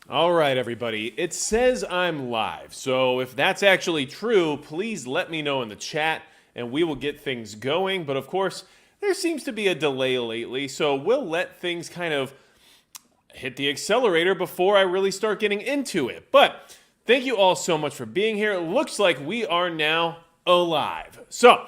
All right, everybody. It says I'm live. So if that's actually true, please let me know in the chat and we will get things going. But of course, there seems to be a delay lately. So we'll let things kind of hit the accelerator before I really start getting into it. But thank you all so much for being here. It looks like we are now alive. So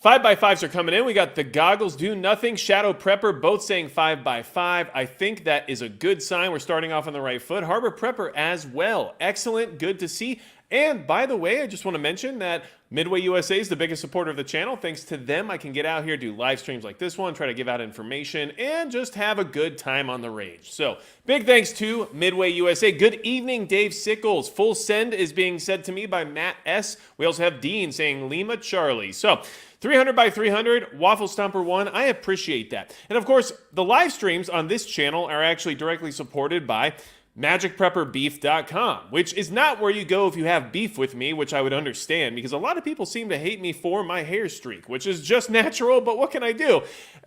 5x5s are coming in. We got the Goggles Do Nothing, Shadow Prepper, both saying 5x5. I think that is a good sign. We're starting off on the right foot. Harbor Prepper as well. Excellent. Good to see. And by the way, I just want to mention that Midway USA is the biggest supporter of the channel. Thanks to them, I can get out here, do live streams like this one, try to give out information, and just have a good time on the range. So big thanks to Midway USA. Good evening, Dave Sickles. Full send is being said to me by Matt S. We also have Dean saying Lima Charlie. So 300 by 300, Waffle Stomper 1. I appreciate that. And of course, the live streams on this channel are actually directly supported by magicprepperbeef.com, which is not where you go if you have beef with me, which I would understand because a lot of people seem to hate me for my hair streak, which is just natural, but what can I do?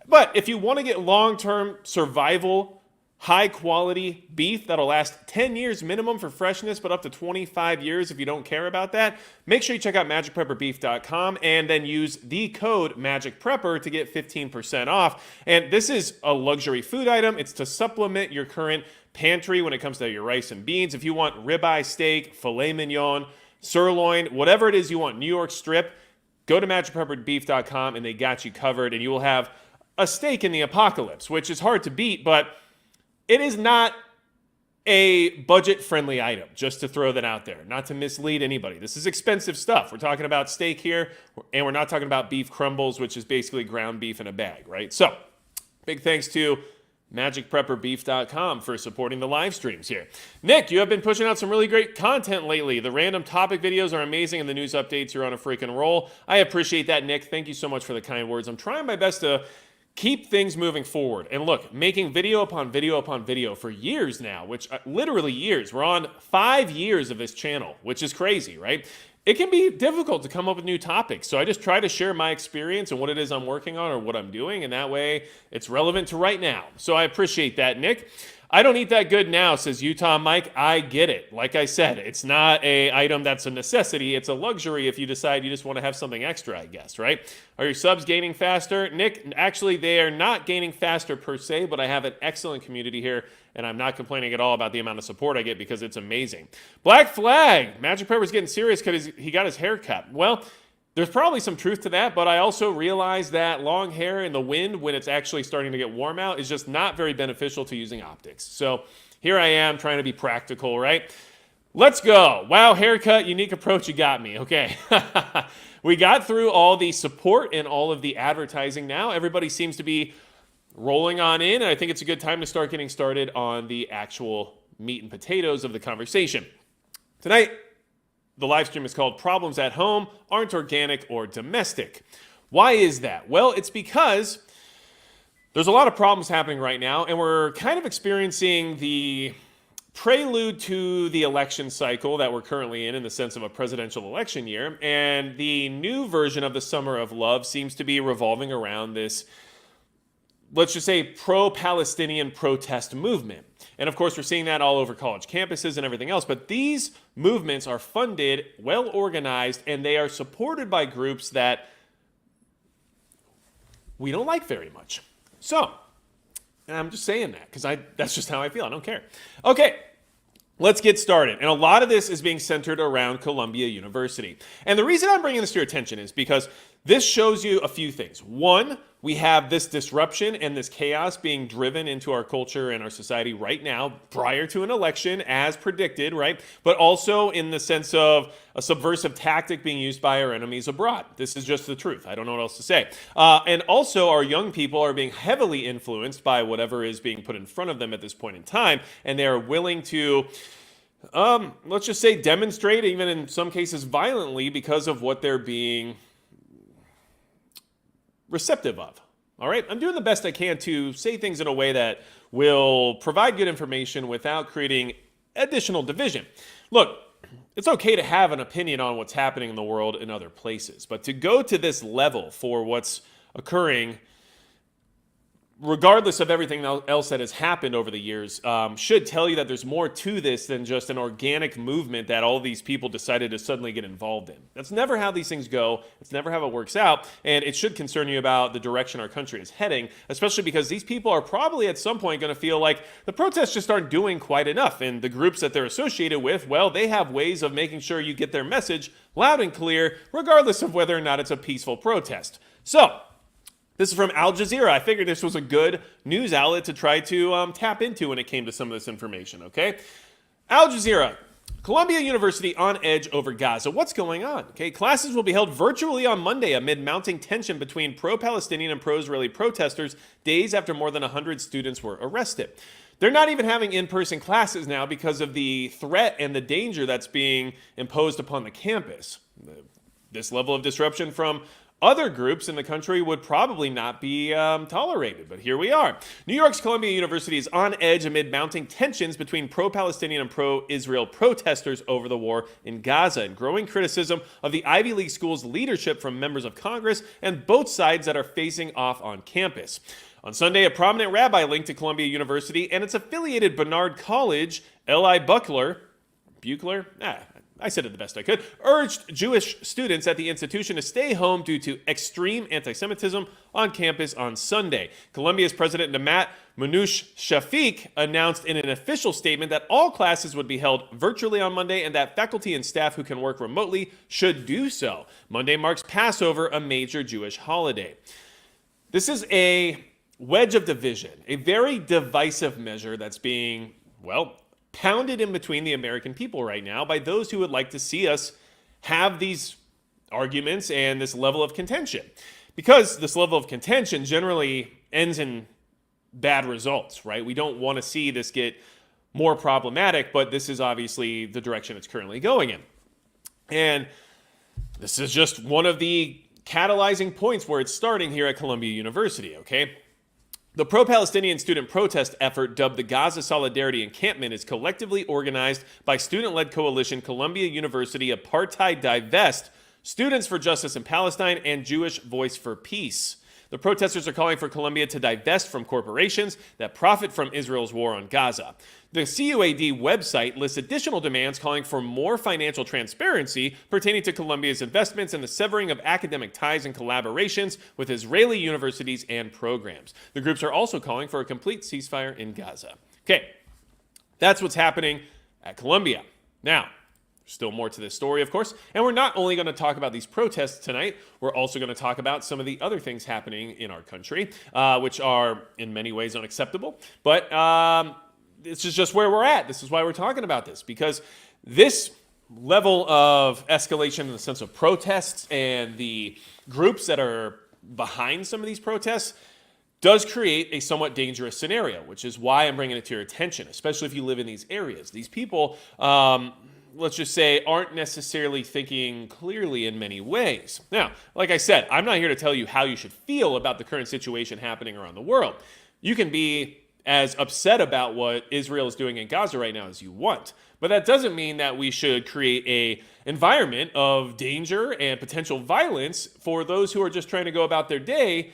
But if you want to get long-term survival, high-quality beef that'll last 10 years minimum for freshness, but up to 25 years if you don't care about that, make sure you check out magicprepperbeef.com and then use the code MAGICPREPPER to get 15% off. And this is a luxury food item. It's to supplement your current pantry when it comes to your rice and beans. If you want ribeye steak, filet mignon, sirloin, whatever it is you want, New York strip, go to magicprepperbeef.com and they got you covered, and you will have a steak in the apocalypse, which is hard to beat, but it is not a budget-friendly item, just to throw that out there, not to mislead anybody. This is expensive stuff. We're talking about steak here, and we're not talking about beef crumbles, which is basically ground beef in a bag, right? So, big thanks to magicprepperbeef.com for supporting the live streams here. Nick, you have been pushing out some really great content lately. The random topic videos are amazing, and the news updates, you're on a freaking roll. I appreciate that, Nick. Thank you so much for the kind words. I'm trying my best to keep things moving forward. And look, making video upon video upon video for years now, which literally years. We're on 5 years of this channel, which is crazy, right? It can be difficult to come up with new topics. So I just try to share my experience and what it is I'm working on or what I'm doing. And that way it's relevant to right now. So I appreciate that, Nick. I don't eat that good now, says Utah Mike. I get it. Like I said, it's not an item that's a necessity. It's a luxury if you decide you just want to have something extra, I guess, right? Are your subs gaining faster? Nick, actually, they are not gaining faster per se, but I have an excellent community here, and I'm not complaining at all about the amount of support I get because it's amazing. Black Flag. Magic Pepper's getting serious because he got his hair cut. Well, there's probably some truth to that, but I also realize that long hair in the wind when it's actually starting to get warm out is just not very beneficial to using optics. So here I am trying to be practical, right? Let's go. Wow, haircut, unique approach, you got me. Okay. We got through all the support and all of the advertising now. Everybody seems to be rolling on in, and I think it's a good time to start getting started on the actual meat and potatoes of the conversation. Tonight, the live stream is called Problems at Home Aren't Organic or Domestic. Why is that? Well, it's because there's a lot of problems happening right now, and we're kind of experiencing the prelude to the election cycle that we're currently in the sense of a presidential election year. And the new version of the Summer of Love seems to be revolving around this, let's just say, pro-Palestinian protest movement. And of course, we're seeing that all over college campuses and everything else. But these movements are funded, well organized, and they are supported by groups that we don't like very much. So, and I'm just saying that because that's just how I feel. I don't care. Okay. Let's get started. And a lot of this is being centered around Columbia University. And the reason I'm bringing this to your attention is because this shows you a few things. One, we have this disruption and this chaos being driven into our culture and our society right now prior to an election as predicted, right? But also in the sense of a subversive tactic being used by our enemies abroad. This is just the truth. I don't know what else to say. And also our young people are being heavily influenced by whatever is being put in front of them at this point in time. And they are willing to let's just say demonstrate, even in some cases violently, because of what they're being receptive of. All right, I'm doing the best I can to say things in a way that will provide good information without creating additional division. Look, it's okay to have an opinion on what's happening in the world in other places, but to go to this level for what's occurring regardless of everything else that has happened over the years, should tell you that there's more to this than just an organic movement that all these people decided to suddenly get involved in. That's never how these things go. It's never how it works out. And it should concern you about the direction our country is heading, especially because these people are probably at some point going to feel like the protests just aren't doing quite enough. And the groups that they're associated with, well, they have ways of making sure you get their message loud and clear, regardless of whether or not it's a peaceful protest. So, this is from Al Jazeera. I figured this was a good news outlet to try to tap into when it came to some of this information, okay? Al Jazeera, Columbia University on edge over Gaza. What's going on? Okay, classes will be held virtually on Monday amid mounting tension between pro-Palestinian and pro-Israeli protesters days after more than 100 students were arrested. They're not even having in-person classes now because of the threat and the danger that's being imposed upon the campus. This level of disruption from other groups in the country would probably not be tolerated, but here we are. New York's Columbia University is on edge amid mounting tensions between pro-Palestinian and pro-Israel protesters over the war in Gaza and growing criticism of the Ivy League school's leadership from members of Congress and both sides that are facing off on campus. On Sunday, a prominent rabbi linked to Columbia University and its affiliated Barnard College, Eli Buckler, I said it the best I could, urged Jewish students at the institution to stay home due to extreme anti-Semitism on campus on Sunday. Columbia's president Namat Manoush Shafiq announced in an official statement that all classes would be held virtually on Monday and that faculty and staff who can work remotely should do so. Monday marks Passover, a major Jewish holiday. This is a wedge of division, a very divisive measure that's being, pounded in between the American people right now by those who would like to see us have these arguments and this level of contention. Because this level of contention generally ends in bad results, right? We don't want to see this get more problematic, but this is obviously the direction it's currently going in. And this is just one of the catalyzing points where it's starting here at Columbia University, okay? The pro-Palestinian student protest effort, dubbed the Gaza Solidarity Encampment, is collectively organized by student-led coalition Columbia University Apartheid Divest, Students for Justice in Palestine, and Jewish Voice for Peace. The protesters are calling for Columbia to divest from corporations that profit from Israel's war on Gaza. The CUAD website lists additional demands calling for more financial transparency pertaining to Columbia's investments and the severing of academic ties and collaborations with Israeli universities and programs. The groups are also calling for a complete ceasefire in Gaza. Okay, that's what's happening at Columbia. Now, still more to this story, of course, and we're not only going to talk about these protests tonight, we're also going to talk about some of the other things happening in our country, which are in many ways unacceptable, but this is just where we're at. This is why we're talking about this, because this level of escalation in the sense of protests and the groups that are behind some of these protests does create a somewhat dangerous scenario, which is why I'm bringing it to your attention, especially if you live in these areas. These people, let's just say, aren't necessarily thinking clearly in many ways. Now, like I said, I'm not here to tell you how you should feel about the current situation happening around the world. You can be as upset about what Israel is doing in Gaza right now as you want. But that doesn't mean that we should create an environment of danger and potential violence for those who are just trying to go about their day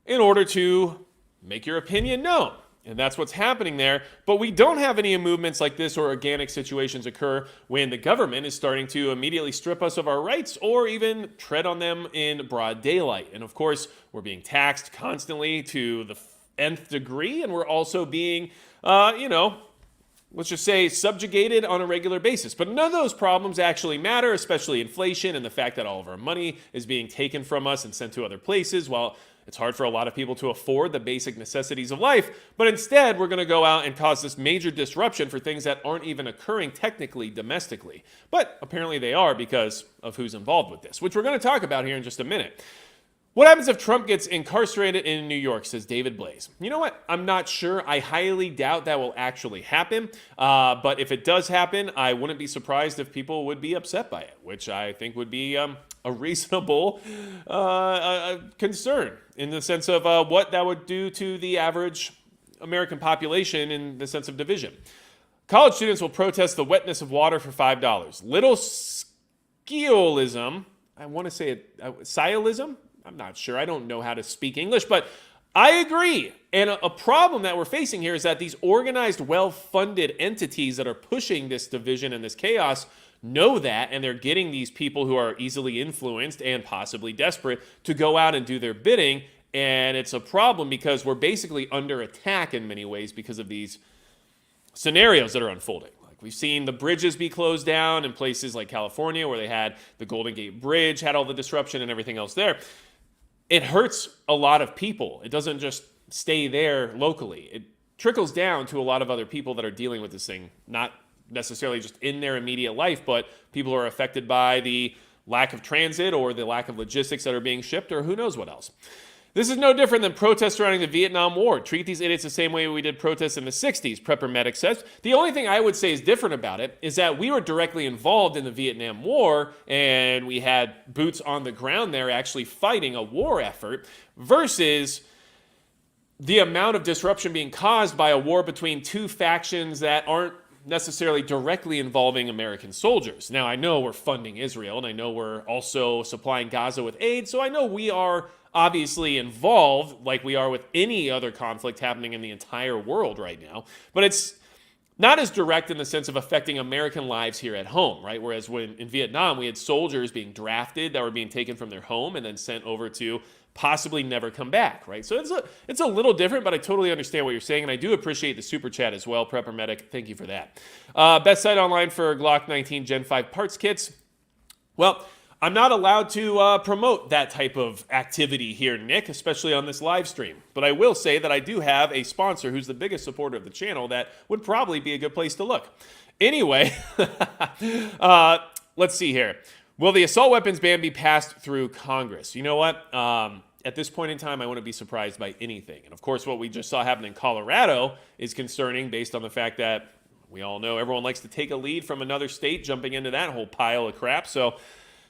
in order to make your opinion known. And that's what's happening there. But we don't have any movements like this or organic situations occur when the government is starting to immediately strip us of our rights or even tread on them in broad daylight. And of course, we're being taxed constantly to the nth degree, and we're also being, let's just say subjugated on a regular basis. But none of those problems actually matter, especially inflation and the fact that all of our money is being taken from us and sent to other places, while it's hard for a lot of people to afford the basic necessities of life. But instead, we're going to go out and cause this major disruption for things that aren't even occurring technically domestically. But apparently they are because of who's involved with this, which we're going to talk about here in just a minute. What happens if Trump gets incarcerated in New York, says David Blaze. You know what? I'm not sure. I highly doubt that will actually happen. But if it does happen, I wouldn't be surprised if people would be upset by it, which I think would be a reasonable concern in the sense of what that would do to the average American population in the sense of division. College students will protest the wetness of water for $5. Little sciolism, I want to say it, sciolism? I'm not sure. I don't know how to speak English, but I agree. And a problem that we're facing here is that these organized, well-funded entities that are pushing this division and this chaos know that, and they're getting these people who are easily influenced and possibly desperate to go out and do their bidding. And it's a problem because we're basically under attack in many ways because of these scenarios that are unfolding. Like we've seen the bridges be closed down in places like California where they had the Golden Gate Bridge, had all the disruption and everything else there. It hurts a lot of people. It doesn't just stay there locally. It trickles down to a lot of other people that are dealing with this thing, not necessarily just in their immediate life, but people who are affected by the lack of transit or the lack of logistics that are being shipped or who knows what else. This is no different than protests surrounding the Vietnam War. Treat these idiots the same way we did protests in the 60s, Prepper Medic says. The only thing I would say is different about it is that we were directly involved in the Vietnam War, and we had boots on the ground there actually fighting a war effort, versus the amount of disruption being caused by a war between two factions that aren't necessarily directly involving American soldiers. Now, I know we're funding Israel, and I know we're also supplying Gaza with aid, so I know we are obviously involved like we are with any other conflict happening in the entire world right now, but it's not as direct in the sense of affecting American lives here at home, right? Whereas when in Vietnam, we had soldiers being drafted that were being taken from their home and then sent over to possibly never come back, right? So it's a little different, but I totally understand what you're saying, and I do appreciate the super chat as well, Prepper Medic. Thank you for that. Best site online for Glock 19 Gen 5 parts kits. Well, I'm not allowed to promote that type of activity here, Nick, especially on this live stream. But I will say that I do have a sponsor who's the biggest supporter of the channel that would probably be a good place to look. Anyway, let's see here. Will the assault weapons ban be passed through Congress? You know what? At this point in time, I wouldn't be surprised by anything. And of course, what we just saw happen in Colorado is concerning based on the fact that we all know everyone likes to take a lead from another state, jumping into that whole pile of crap. So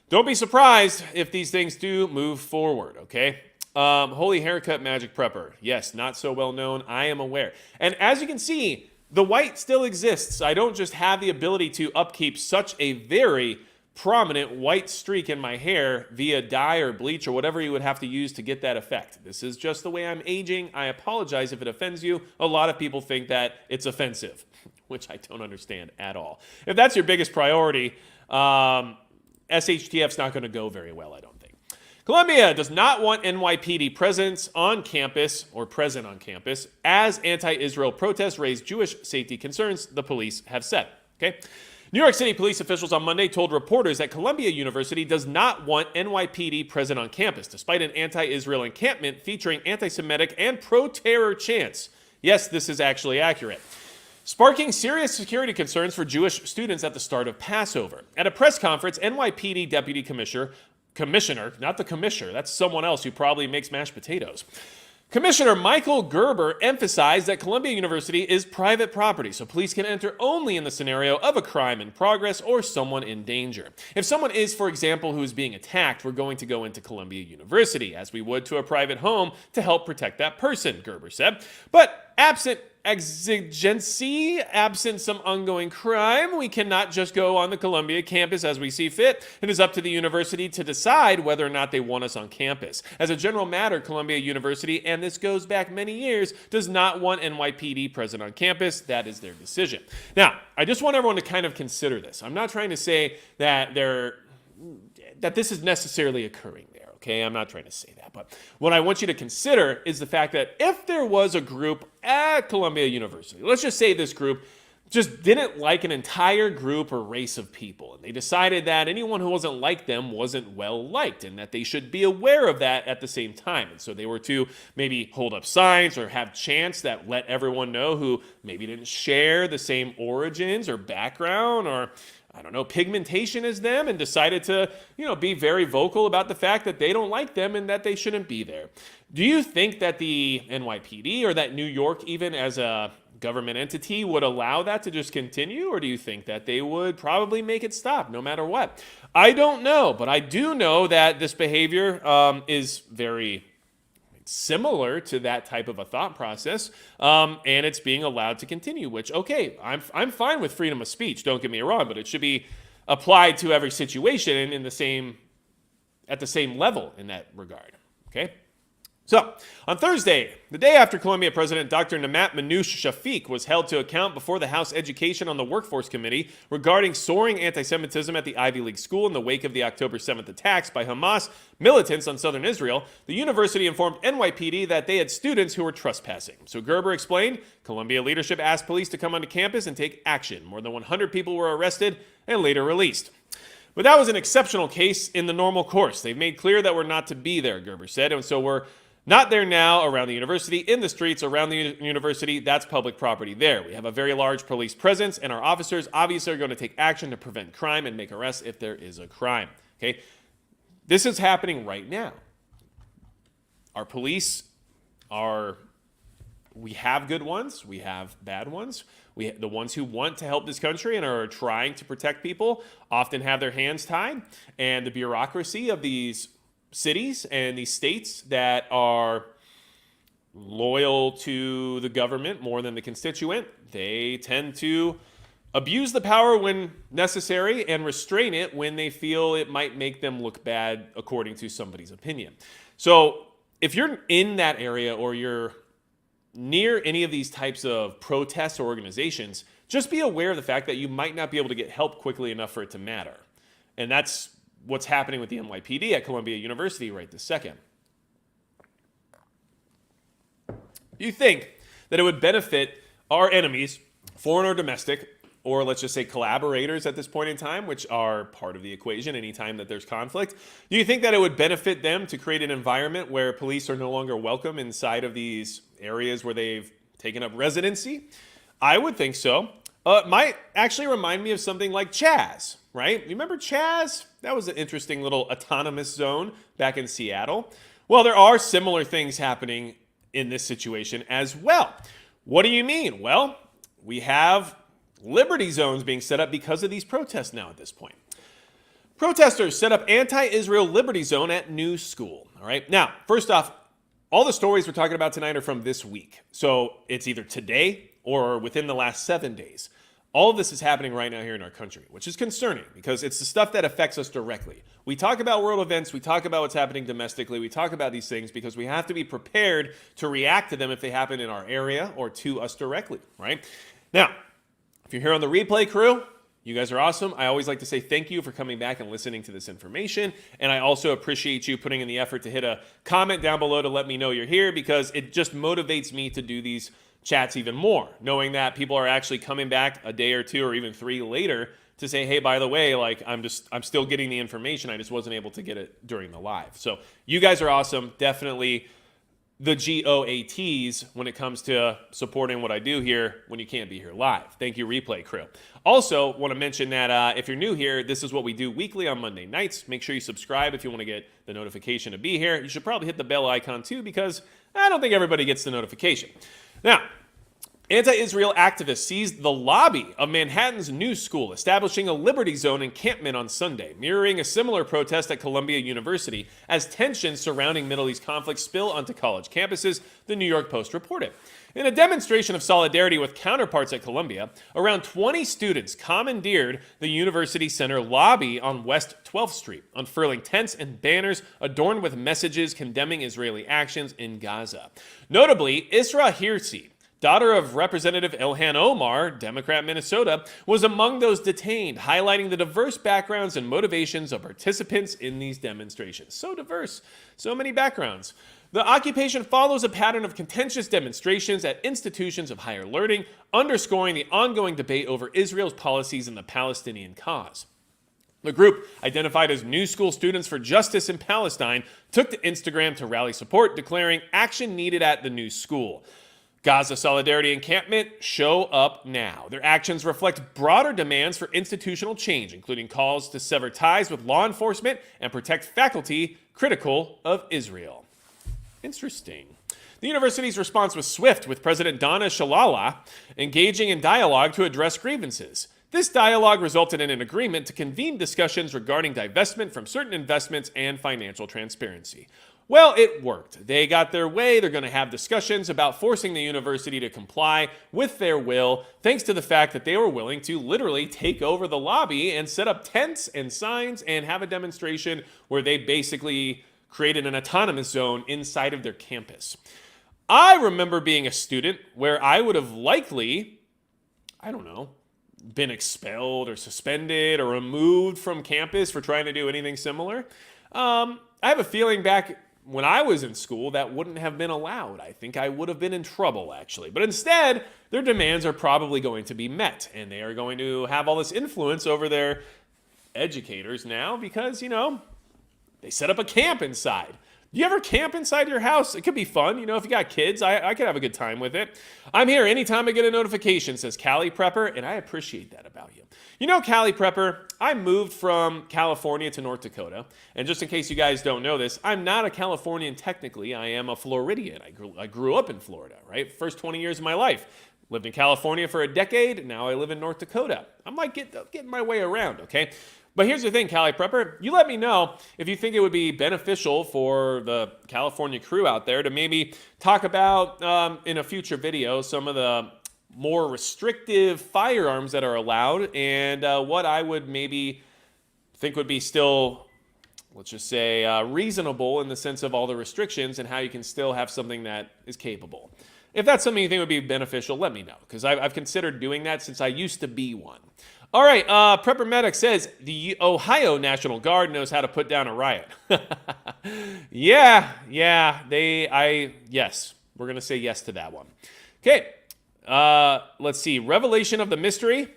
don't be surprised if these things do move forward, okay? Holy Haircut Magic Prepper. Yes, not so well known. I am aware. And as you can see, the white still exists. I don't just have the ability to upkeep such a very prominent white streak in my hair via dye or bleach or whatever you would have to use to get that effect. This is just the way I'm aging. I apologize if it offends you. A lot of people think that it's offensive, which I don't understand at all. If that's your biggest priority, SHTF's not going to go very well, I don't think. Columbia does not want NYPD presence on campus or present on campus as anti-Israel protests raise Jewish safety concerns, the police have said. Okay. New York City police officials on Monday told reporters that Columbia University does not want NYPD present on campus, despite an anti-Israel encampment featuring anti-Semitic and pro-terror chants. Yes, this is actually accurate, sparking serious security concerns for Jewish students at the start of Passover. At a press conference, NYPD Deputy Commissioner, not the commissioner, that's someone else who probably makes mashed potatoes. Commissioner Michael Gerber emphasized that Columbia University is private property, so police can enter only in the scenario of a crime in progress or someone in danger. If someone is, for example, who is being attacked, we're going to go into Columbia University, as we would to a private home, to help protect that person, Gerber said. But absent exigency, absent some ongoing crime, we cannot just go on the Columbia campus as we see fit. It is up to the university to decide whether or not they want us on campus. As a general matter, Columbia University, and this goes back many years, does not want NYPD present on campus. That is their decision. Now, I just want everyone to kind of consider this. I'm not trying to say that this is necessarily occurring there. Okay, I'm not trying to say that, but what I want you to consider is the fact that if there was a group at Columbia University, let's just say this group just didn't like an entire group or race of people, and they decided that anyone who wasn't like them wasn't well liked, and that they should be aware of that at the same time. And so they were to maybe hold up signs or have chants that let everyone know who maybe didn't share the same origins or background or I don't know, pigmentation as them, and decided to, be very vocal about the fact that they don't like them and that they shouldn't be there. Do you think that the NYPD or that New York, even as a government entity, would allow that to just continue? Or do you think that they would probably make it stop no matter what? I don't know, but I do know that this behavior is very similar to that type of a thought process, and it's being allowed to continue, which, okay, I'm fine with freedom of speech, don't get me wrong, but it should be applied to every situation at the same level in that regard, okay? So, on Thursday, the day after Columbia President Dr. Namat Manoush Shafiq was held to account before the House Education on the Workforce Committee regarding soaring anti-Semitism at the Ivy League school in the wake of the October 7th attacks by Hamas militants on southern Israel, the university informed NYPD that they had students who were trespassing. So Gerber explained, Columbia leadership asked police to come onto campus and take action. More than 100 people were arrested and later released. But that was an exceptional case in the normal course. They've made clear that we're not to be there, Gerber said, and so we're not there now around the university, in the streets around the university. That's public property there. We have a very large police presence, and our officers obviously are going to take action to prevent crime and make arrests if there is a crime. Okay, this is happening right now. Our police we have good ones, we have bad ones. The ones who want to help this country and are trying to protect people often have their hands tied, and the bureaucracy of these cities and these states that are loyal to the government more than the constituent, they tend to abuse the power when necessary and restrain it when they feel it might make them look bad according to somebody's opinion. So if you're in that area or you're near any of these types of protests or organizations, just be aware of the fact that you might not be able to get help quickly enough for it to matter. And that's what's happening with the NYPD at Columbia University right this second. You think that it would benefit our enemies, foreign or domestic, or let's just say collaborators at this point in time, which are part of the equation anytime that there's conflict, do you think that it would benefit them to create an environment where police are no longer welcome inside of these areas where they've taken up residency? I would think so. Might actually remind me of something like Chaz, right? You remember Chaz? That was an interesting little autonomous zone back in Seattle. Well, there are similar things happening in this situation as well. What do you mean? Well, we have liberty zones being set up because of these protests now at this point. Protesters set up anti-Israel liberty zone at new school. All right. Now, first off, all the stories we're talking about tonight are from this week. So it's either today or within the last 7 days. All of this is happening right now here in our country, which is concerning because it's the stuff that affects us directly. We talk about world events, we talk about what's happening domestically, we talk about these things because we have to be prepared to react to them if they happen in our area or to us directly, right? Now, if you're here on the replay crew, you guys are awesome. I always like to say thank you for coming back and listening to this information. And I also appreciate you putting in the effort to hit a comment down below to let me know you're here because it just motivates me to do these chats even more, knowing that people are actually coming back a day or two or even 3 later to say, hey, by the way, like I'm still getting the information. I just wasn't able to get it during the live. So you guys are awesome. Definitely the GOATs when it comes to supporting what I do here when you can't be here live. Thank you, replay crew. Also, want to mention that if you're new here, this is what we do weekly on Monday nights. Make sure you subscribe if you want to get the notification to be here. You should probably hit the bell icon too because I don't think everybody gets the notification. Now, anti-Israel activists seized the lobby of Manhattan's new school, establishing a Liberty Zone encampment on Sunday, mirroring a similar protest at Columbia University as tensions surrounding Middle East conflict spill onto college campuses, the New York Post reported. In a demonstration of solidarity with counterparts at Columbia, around 20 students commandeered the University Center lobby on West 12th Street, unfurling tents and banners adorned with messages condemning Israeli actions in Gaza. Notably, Isra Hirsi, daughter of Representative Ilhan Omar, Democrat Minnesota, was among those detained, highlighting the diverse backgrounds and motivations of participants in these demonstrations. So diverse, so many backgrounds. The occupation follows a pattern of contentious demonstrations at institutions of higher learning, underscoring the ongoing debate over Israel's policies in the Palestinian cause. The group, identified as New School Students for Justice in Palestine, took to Instagram to rally support, declaring action needed at the new school. Gaza Solidarity Encampment show up now. Their actions reflect broader demands for institutional change, including calls to sever ties with law enforcement and protect faculty critical of Israel. Interesting. The university's response was swift, with President Donna Shalala engaging in dialogue to address grievances. This dialogue resulted in an agreement to convene discussions regarding divestment from certain investments and financial transparency. Well, it worked. They got their way. They're going to have discussions about forcing the university to comply with their will, thanks to the fact that they were willing to literally take over the lobby and set up tents and signs and have a demonstration where they basically created an autonomous zone inside of their campus. I remember being a student where I would have likely, I don't know, been expelled or suspended or removed from campus for trying to do anything similar. I have a feeling back when I was in school that wouldn't have been allowed. I think I would have been in trouble, actually. But instead, their demands are probably going to be met, and they are going to have all this influence over their educators now because, they set up a camp inside. You ever camp inside your house? It could be fun. If you got kids, I could have a good time with it. I'm here anytime I get a notification, says Cali Prepper, and I appreciate that about you. Cali Prepper, I moved from California to North Dakota. And just in case you guys don't know this, I'm not a Californian technically. I am a Floridian. I grew up in Florida, right? First 20 years of my life. Lived in California for a decade. Now I live in North Dakota. I'm like getting my way around, okay? But here's the thing, Cali Prepper. You let me know if you think it would be beneficial for the California crew out there to maybe talk about in a future video some of the more restrictive firearms that are allowed and what I would maybe think would be still, let's just say, reasonable in the sense of all the restrictions and how you can still have something that is capable. If that's something you think would be beneficial, let me know, because I've considered doing that since I used to be one. All right, Prepper Medic says, the Ohio National Guard knows how to put down a riot. yes, we're going to say yes to that one. Okay, let's see, Revelation of the Mystery.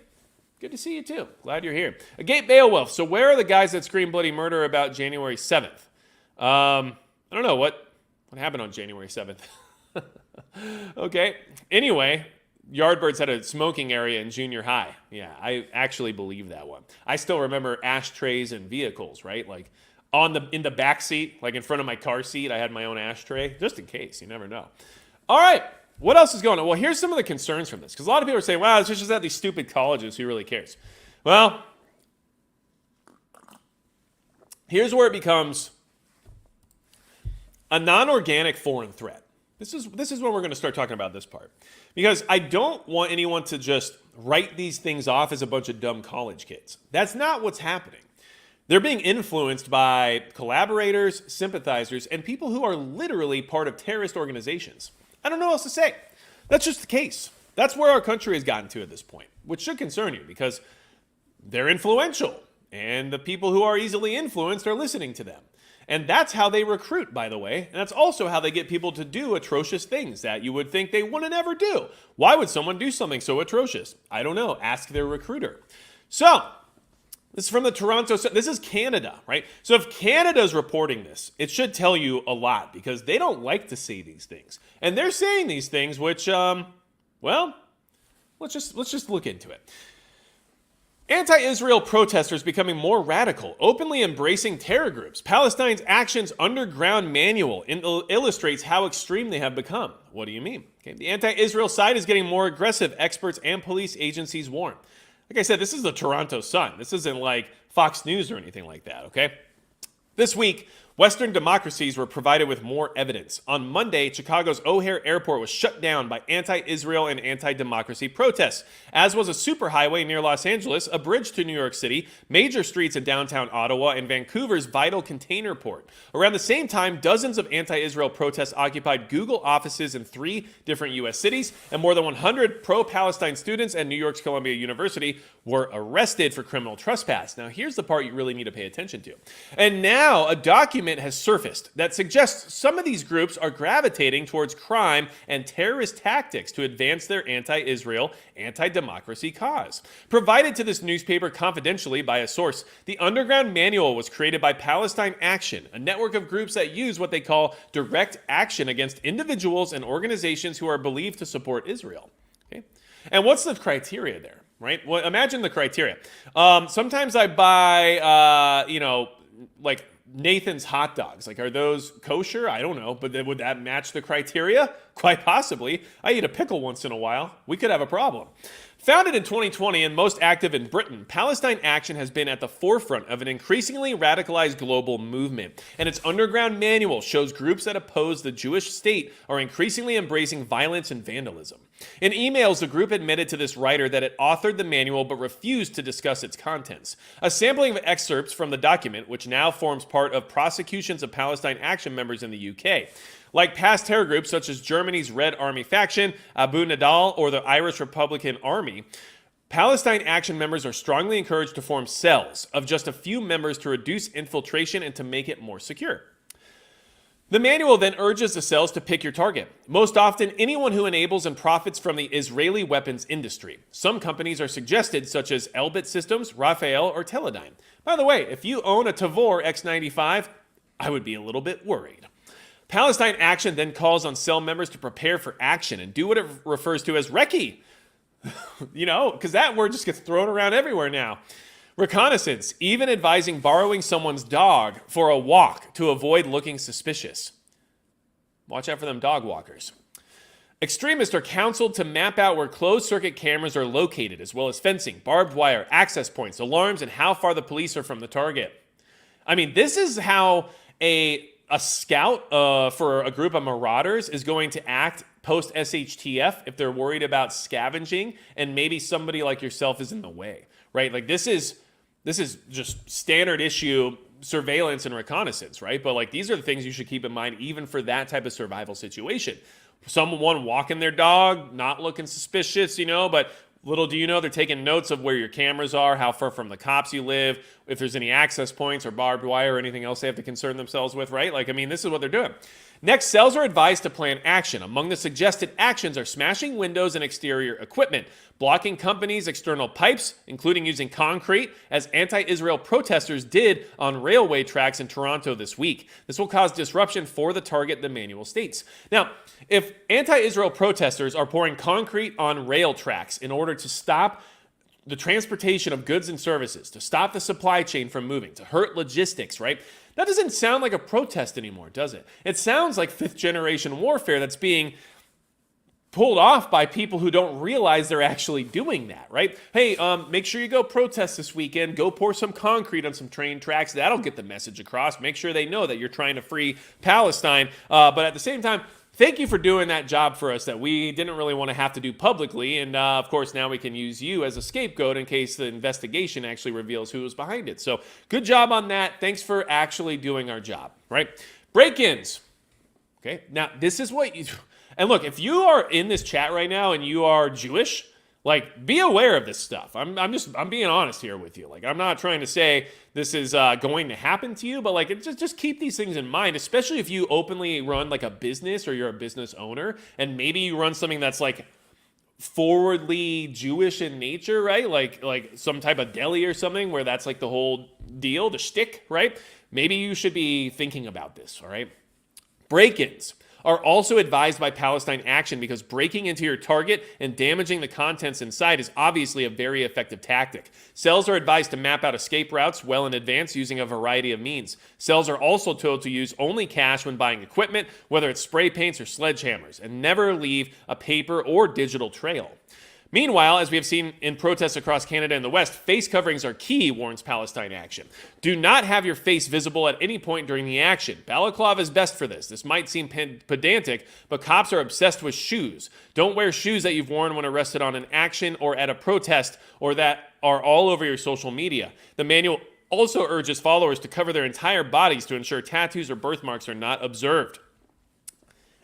Good to see you too, glad you're here. Agate Beowulf, so where are the guys that scream bloody murder about January 7th? I don't know, what happened on January 7th? Okay, anyway, Yardbirds had a smoking area in junior high. Yeah, I actually believe that one. I still remember ashtrays and vehicles, right? Like in the back seat, like in front of my car seat, I had my own ashtray, just in case, you never know. All right, what else is going on? Well, here's some of the concerns from this, because a lot of people are saying, wow, it's just at these stupid colleges, who really cares? Well, here's where it becomes a non-organic foreign threat. This is when we're going to start talking about this part. Because I don't want anyone to just write these things off as a bunch of dumb college kids. That's not what's happening. They're being influenced by collaborators, sympathizers, and people who are literally part of terrorist organizations. I don't know what else to say. That's just the case. That's where our country has gotten to at this point, which should concern you because they're influential, and the people who are easily influenced are listening to them. And that's how they recruit, by the way. And that's also how they get people to do atrocious things that you would think they wouldn't ever do. Why would someone do something so atrocious? I don't know. Ask their recruiter. So, this is from the Toronto... This is Canada, right? So if Canada's reporting this, it should tell you a lot because they don't like to say these things. And they're saying these things which, well, let's just look into it. Anti-Israel protesters becoming more radical, openly embracing terror groups. Palestine's Actions Underground Manual illustrates how extreme they have become. What do you mean? Okay, the anti-Israel side is getting more aggressive, experts and police agencies warn. Like I said, this is the Toronto Sun. This isn't like Fox News or anything like that, okay? This week, Western democracies were provided with more evidence. On Monday, Chicago's O'Hare Airport was shut down by anti-Israel and anti-democracy protests, as was a superhighway near Los Angeles, a bridge to New York City, major streets in downtown Ottawa, and Vancouver's vital container port. Around the same time, dozens of anti-Israel protests occupied Google offices in 3 different U.S. cities, and more than 100 pro-Palestine students at New York's Columbia University were arrested for criminal trespass. Now, here's the part you really need to pay attention to. And now, a document has surfaced that suggests some of these groups are gravitating towards crime and terrorist tactics to advance their anti-Israel, anti-democracy cause. Provided to this newspaper confidentially by a source, the Underground Manual was created by Palestine Action, a network of groups that use what they call direct action against individuals and organizations who are believed to support Israel. Okay? And what's the criteria there, right? Well, imagine the criteria. Sometimes I buy, like Nathan's hot dogs. Like, are those kosher? I don't know, but then would that match the criteria? Quite possibly. I eat a pickle once in a while. We could have a problem. Founded in 2020 and most active in Britain, Palestine Action has been at the forefront of an increasingly radicalized global movement, and its underground manual shows groups that oppose the Jewish state are increasingly embracing violence and vandalism. In emails, the group admitted to this writer that it authored the manual but refused to discuss its contents. A sampling of excerpts from the document, which now forms part of prosecutions of Palestine Action members in the UK. Like past terror groups such as Germany's Red Army faction, Abu Nidal, or the Irish Republican Army, Palestine Action members are strongly encouraged to form cells of just a few members to reduce infiltration and to make it more secure. The manual then urges the cells to pick your target. Most often, anyone who enables and profits from the Israeli weapons industry. Some companies are suggested, such as Elbit Systems, Rafael, or Teledyne. By the way, if you own a Tavor X95, I would be a little bit worried. Palestine Action then calls on cell members to prepare for action and do what it refers to as recce. Because that word just gets thrown around everywhere now. Reconnaissance, even advising borrowing someone's dog for a walk to avoid looking suspicious. Watch out for them dog walkers. Extremists are counseled to map out where closed-circuit cameras are located, as well as fencing, barbed wire, access points, alarms, and how far the police are from the target. I mean, this is how a scout for a group of marauders is going to act post SHTF if they're worried about scavenging and maybe somebody like yourself is in the way, right? Like this is just standard issue surveillance and reconnaissance, right? But like these are the things you should keep in mind even for that type of survival situation. Someone walking their dog, not looking suspicious, but little do you know, they're taking notes of where your cameras are, how far from the cops you live, if there's any access points or barbed wire or anything else they have to concern themselves with, right? This is what they're doing. Next, cells are advised to plan action. Among the suggested actions are smashing windows and exterior equipment, blocking companies' external pipes, including using concrete, as anti-Israel protesters did on railway tracks in Toronto this week. This will cause disruption for the target, the manual states. Now, if anti-Israel protesters are pouring concrete on rail tracks in order to stop the transportation of goods and services, to stop the supply chain from moving, to hurt logistics, right? That doesn't sound like a protest anymore, does it? It sounds like fifth-generation warfare that's being pulled off by people who don't realize they're actually doing that, right? Hey, make sure you go protest this weekend. Go pour some concrete on some train tracks. That'll get the message across. Make sure they know that you're trying to free Palestine. But at the same time, thank you for doing that job for us that we didn't really want to have to do publicly. And of course, now we can use you as a scapegoat in case the investigation actually reveals who was behind it. So good job on that. Thanks for actually doing our job, right? Break-ins. Okay, now this is what you... And look, if you are in this chat right now and you are Jewish, be aware of this stuff. I'm being honest here with you. I'm not trying to say this is going to happen to you, but just keep these things in mind, especially if you openly run a business or you're a business owner and maybe you run something that's forwardly Jewish in nature, right? Like some type of deli or something where that's the whole deal, the shtick, right? Maybe you should be thinking about this, all right? Break-ins are also advised by Palestine Action because breaking into your target and damaging the contents inside is obviously a very effective tactic. Cells are advised to map out escape routes well in advance using a variety of means. Cells are also told to use only cash when buying equipment, whether it's spray paints or sledgehammers, and never leave a paper or digital trail. Meanwhile, as we have seen in protests across Canada and the West, face coverings are key, warns Palestine Action. Do not have your face visible at any point during the action. Balaclava is best for this. This might seem pedantic, but cops are obsessed with shoes. Don't wear shoes that you've worn when arrested on an action or at a protest or that are all over your social media. The manual also urges followers to cover their entire bodies to ensure tattoos or birthmarks are not observed.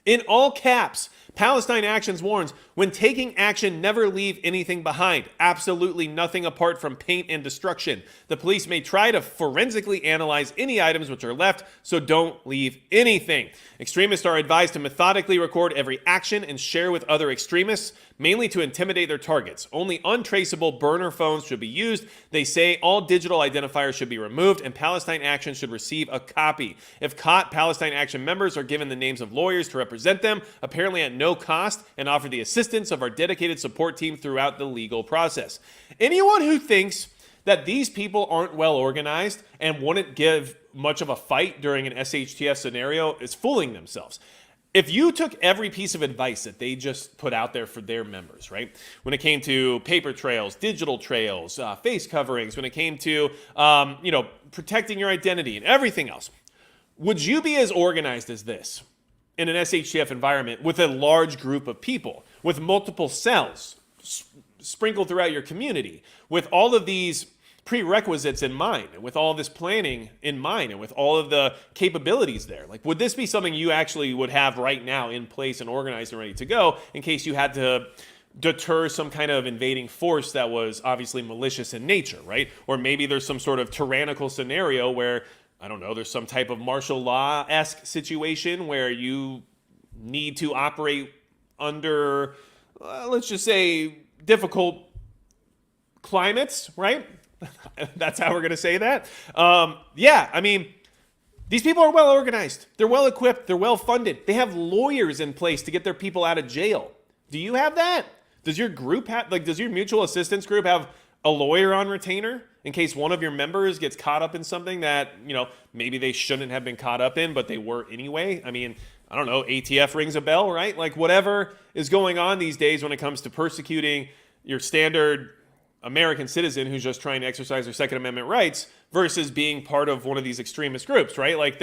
In all caps, Palestine Actions warns, when taking action, never leave anything behind. Absolutely nothing apart from paint and destruction. The police may try to forensically analyze any items which are left, so don't leave anything. Extremists are advised to methodically record every action and share with other extremists, mainly to intimidate their targets. Only untraceable burner phones should be used. They say all digital identifiers should be removed, and Palestine Action should receive a copy. If caught, Palestine Action members are given the names of lawyers to represent them, apparently at no cost, and offer the assistance of our dedicated support team throughout the legal process. Anyone who thinks that these people aren't well organized and wouldn't give much of a fight during an SHTF scenario is fooling themselves. if you took every piece of advice that they just put out there for their members, right? When it came to paper trails, digital trails, face coverings, when it came to, protecting your identity and everything else, would you be as organized as this in an SHTF environment with a large group of people, with multiple cells sprinkled throughout your community, with all of these prerequisites in mind, and with all this planning in mind, and with all of the capabilities there? Like, would this be something you actually would have right now in place and organized and ready to go in case you had to deter some kind of invading force that was obviously malicious in nature, right? Or maybe there's some sort of tyrannical scenario where, I don't know, there's some type of martial law-esque situation where you need to operate under, let's just say, difficult climates, right? That's how we're going to say that. These people are well organized. They're well equipped. They're well funded. They have lawyers in place to get their people out of jail. Do you have that? Does your group have, does your mutual assistance group have a lawyer on retainer in case one of your members gets caught up in something that, maybe they shouldn't have been caught up in, but they were anyway? I mean, I don't know, ATF rings a bell, right? Like, whatever is going on these days when it comes to persecuting your standard American citizen who's just trying to exercise their Second Amendment rights versus being part of one of these extremist groups, right?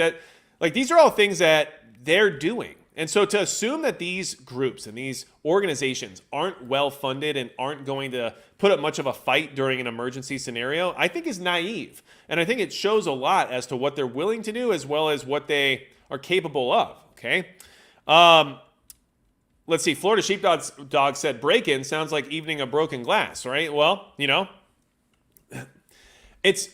These are all things that they're doing. And so to assume that these groups and these organizations aren't well funded and aren't going to put up much of a fight during an emergency scenario, I think is naive. And I think it shows a lot as to what they're willing to do as well as what they are capable of, okay? Let's see, Florida Sheepdog said, break-in sounds like evening of broken glass, right? Well, it's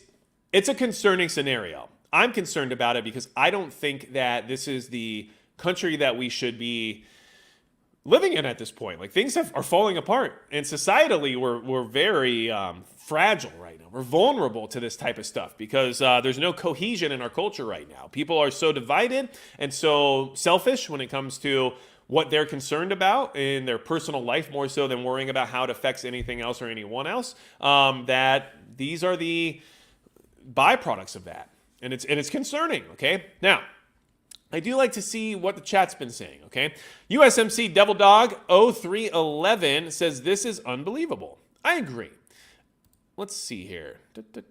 a concerning scenario. I'm concerned about it because I don't think that this is the country that we should be living in at this point. Like, things are falling apart, and societally we're very fragile right now. We're vulnerable to this type of stuff because there's no cohesion in our culture right now. People are so divided and so selfish when it comes to what they're concerned about in their personal life, more so than worrying about how it affects anything else or anyone else, that these are the byproducts of that. And it's concerning, okay? Now, I do like to see what the chat's been saying, okay? USMC Devil Dog 0311 says, this is unbelievable. I agree. Let's see here.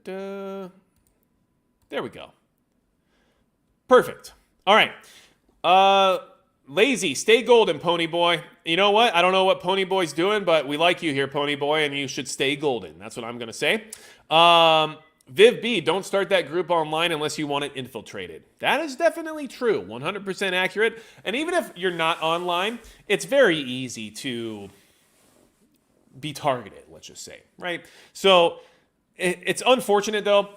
There we go. Perfect. All right. Lazy, stay golden, Pony Boy. You know what? I don't know what Pony Boy's doing, but we like you here, Pony Boy, and you should stay golden. That's what I'm going to say. Viv B, don't start that group online unless you want it infiltrated. That is definitely true, 100% accurate. And even if you're not online, it's very easy to be targeted, let's just say, right? So it's unfortunate, though.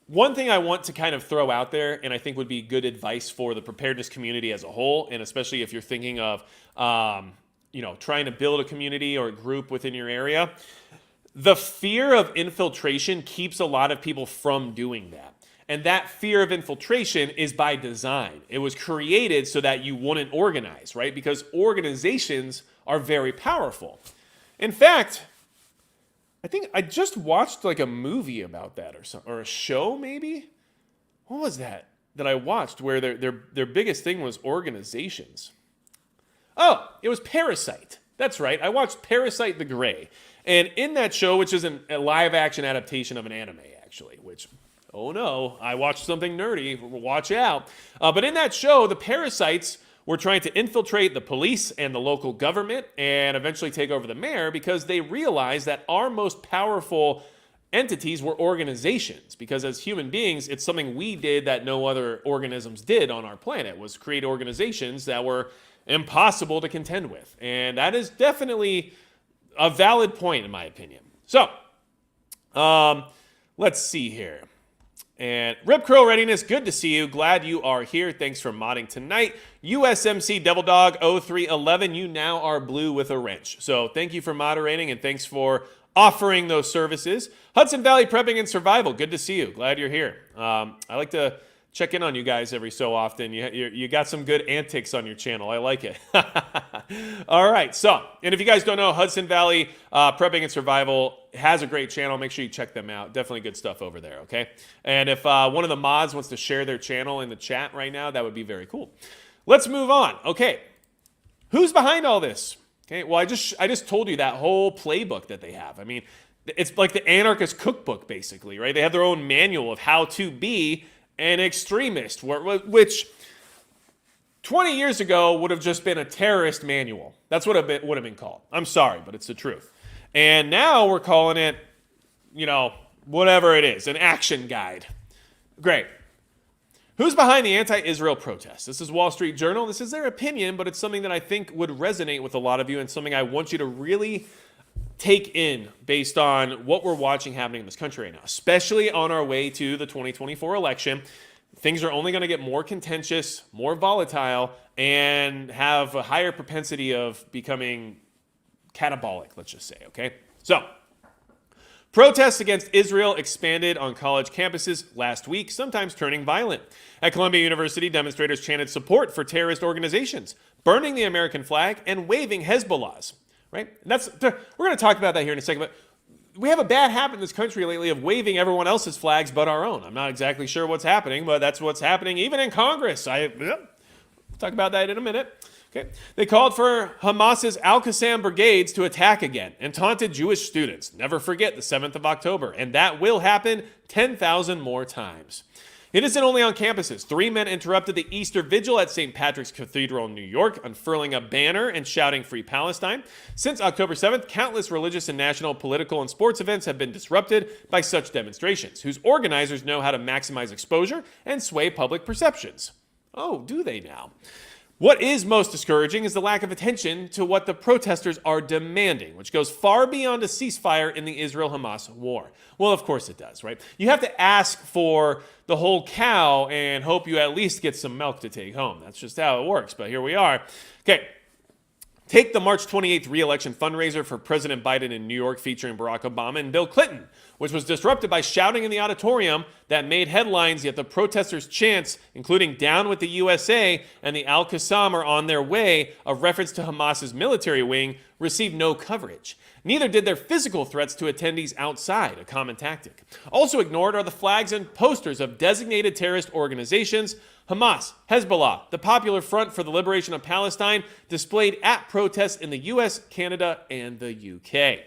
One thing I want to kind of throw out there, and I think would be good advice for the preparedness community as a whole, and especially if you're thinking of, trying to build a community or a group within your area, the fear of infiltration keeps a lot of people from doing that. And that fear of infiltration is by design. It was created so that you wouldn't organize, right? Because organizations are very powerful. In fact, I think I just watched like a movie about that or something, or a show maybe. What was that I watched where their biggest thing was organizations? Oh, it was Parasite. That's right. I watched Parasite the Grey. And in that show, which is a live action adaptation of an anime, actually, which, oh no, I watched something nerdy, watch out. But in that show, the parasites were trying to infiltrate the police and the local government and eventually take over the mayor because they realized that our most powerful entities were organizations. Because as human beings, it's something we did that no other organisms did on our planet, was create organizations that were impossible to contend with. And that is definitely a valid point, in my opinion. So, let's see here. And Rip Curl Readiness, good to see you. Glad you are here. Thanks for modding tonight. USMC Devil Dog 0311, you now are blue with a wrench. So thank you for moderating and thanks for offering those services. Hudson Valley Prepping and Survival, good to see you. Glad you're here. I like to check in on you guys every so often. You got some good antics on your channel. I like it. All right. So, and if you guys don't know, Hudson Valley Prepping and Survival has a great channel. Make sure you check them out. Definitely good stuff over there. Okay. And if one of the mods wants to share their channel in the chat right now, that would be very cool. Let's move on. Okay. Who's behind all this? Okay, well, I just told you that whole playbook that they have. I mean, it's like the anarchist cookbook, basically, right? They have their own manual of how to be an extremist, which 20 years ago would have just been a terrorist manual. That's what it would have been called. I'm sorry, but it's the truth. And now we're calling it, whatever it is, an action guide. Great. Who's behind the anti-Israel protests? This is Wall Street Journal. This is their opinion, but it's something that I think would resonate with a lot of you and something I want you to really take in based on what we're watching happening in this country right now, especially on our way to the 2024 election. Things are only going to get more contentious, more volatile, and have a higher propensity of becoming catabolic, let's just say, okay? So, protests against Israel expanded on college campuses last week, sometimes turning violent. At Columbia University, demonstrators chanted support for terrorist organizations, burning the American flag, and waving Hezbollah's. Right? We're going to talk about that here in a second, but we have a bad habit in this country lately of waving everyone else's flags but our own. I'm not exactly sure what's happening, but that's what's happening even in Congress. We'll talk about that in a minute. Okay. They called for Hamas's Al-Qassam brigades to attack again and taunted Jewish students. Never forget the 7th of October, and that will happen 10,000 more times. It isn't only on campuses. 3 men interrupted the Easter Vigil at St. Patrick's Cathedral in New York, unfurling a banner and shouting Free Palestine. Since October 7th, countless religious and national, political, and sports events have been disrupted by such demonstrations, whose organizers know how to maximize exposure and sway public perceptions. Oh, do they now? What is most discouraging is the lack of attention to what the protesters are demanding, which goes far beyond a ceasefire in the Israel-Hamas war. Well, of course it does, right? You have to ask for the whole cow and hope you at least get some milk to take home. That's just how it works, but here we are. Okay. Take the March 28th re-election fundraiser for President Biden in New York featuring Barack Obama and Bill Clinton, which was disrupted by shouting in the auditorium that made headlines, yet the protesters' chants, including Down with the USA and the Al-Qassam are on their way, a reference to Hamas's military wing, received no coverage. Neither did their physical threats to attendees outside, a common tactic. Also ignored are the flags and posters of designated terrorist organizations, Hamas, Hezbollah, the Popular Front for the Liberation of Palestine, displayed at protests in the US, Canada, and the UK.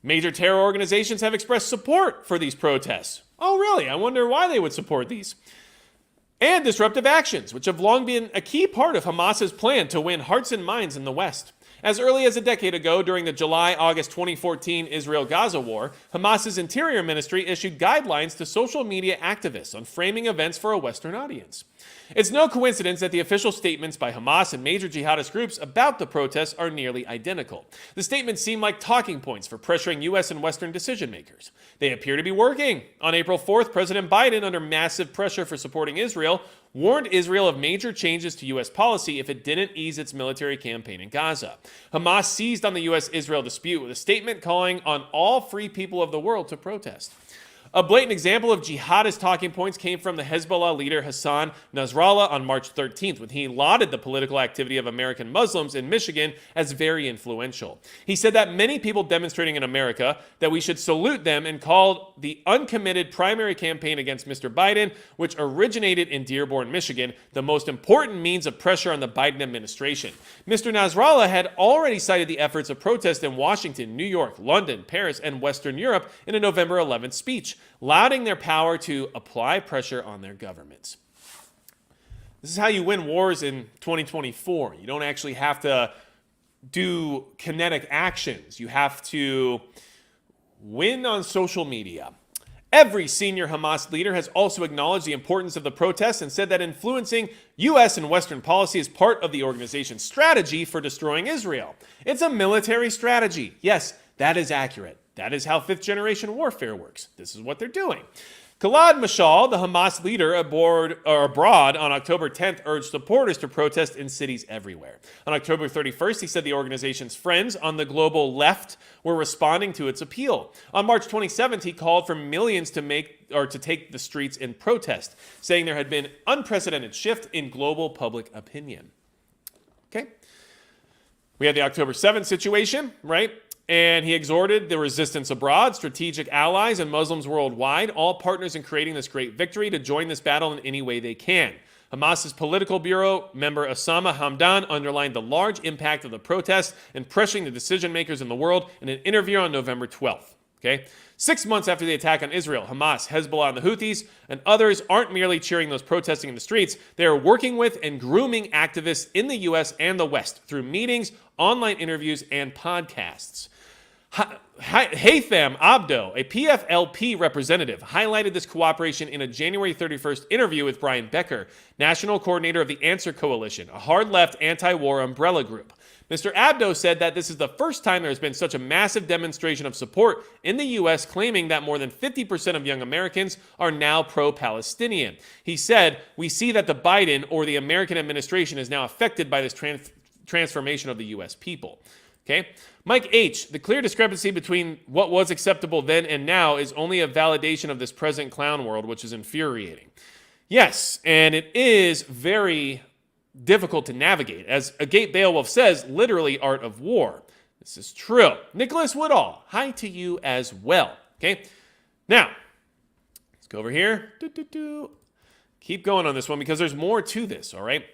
Major terror organizations have expressed support for these protests. Oh, really? I wonder why they would support these. And disruptive actions, which have long been a key part of Hamas's plan to win hearts and minds in the West. As early as a decade ago, during the July-August 2014 Israel-Gaza war, Hamas's Interior Ministry issued guidelines to social media activists on framing events for a Western audience. It's no coincidence that the official statements by Hamas and major jihadist groups about the protests are nearly identical. The statements seem like talking points for pressuring U.S. and Western decision makers. They appear to be working. On April 4th, President Biden, under massive pressure for supporting Israel, warned Israel of major changes to U.S. policy if it didn't ease its military campaign in Gaza. Hamas seized on the U.S.-Israel dispute with a statement calling on all free people of the world to protest. A blatant example of jihadist talking points came from the Hezbollah leader Hassan Nasrallah on March 13th, when he lauded the political activity of American Muslims in Michigan as very influential. He said that many people demonstrating in America that we should salute them, and called the uncommitted primary campaign against Mr. Biden, which originated in Dearborn, Michigan, the most important means of pressure on the Biden administration. Mr. Nasrallah had already cited the efforts of protest in Washington, New York, London, Paris, and Western Europe in a November 11th speech, lauding their power to apply pressure on their governments. This is how you win wars in 2024. You don't actually have to do kinetic actions. You have to win on social media. Every senior Hamas leader has also acknowledged the importance of the protests and said that influencing U.S. and Western policy is part of the organization's strategy for destroying Israel. It's a military strategy. Yes, that is accurate. That is how fifth-generation warfare works. This is what they're doing. Khaled Mashal, the Hamas leader abroad on October 10th, urged supporters to protest in cities everywhere. On October 31st, he said the organization's friends on the global left were responding to its appeal. On March 27th, he called for millions to take the streets in protest, saying there had been unprecedented shift in global public opinion. Okay? We had the October 7th situation, right? And he exhorted the resistance abroad, strategic allies, and Muslims worldwide, all partners in creating this great victory, to join this battle in any way they can. Hamas's political bureau member Osama Hamdan underlined the large impact of the protests and pressuring the decision makers in the world in an interview on November 12th. Okay? 6 months after the attack on Israel, Hamas, Hezbollah, and the Houthis and others aren't merely cheering those protesting in the streets. They are working with and grooming activists in the U.S. and the West through meetings, online interviews, and podcasts. Haytham Abdo, a PFLP representative, highlighted this cooperation in a January 31st interview with Brian Becker, national coordinator of the Answer Coalition, a hard-left anti-war umbrella group. Mr. Abdo said that this is the first time there has been such a massive demonstration of support in the U.S., claiming that more than 50% of young Americans are now pro-Palestinian. He said, "We see that the Biden or the American administration is now affected by this transformation of the U.S. people." Okay? Mike H., the clear discrepancy between what was acceptable then and now is only a validation of this present clown world, which is infuriating. Yes, and it is very difficult to navigate. As Agate Beowulf says, literally art of war. This is true. Nicholas Woodall, hi to you as well. Okay? Now, let's go over here. Keep going on this one because there's more to this, all right?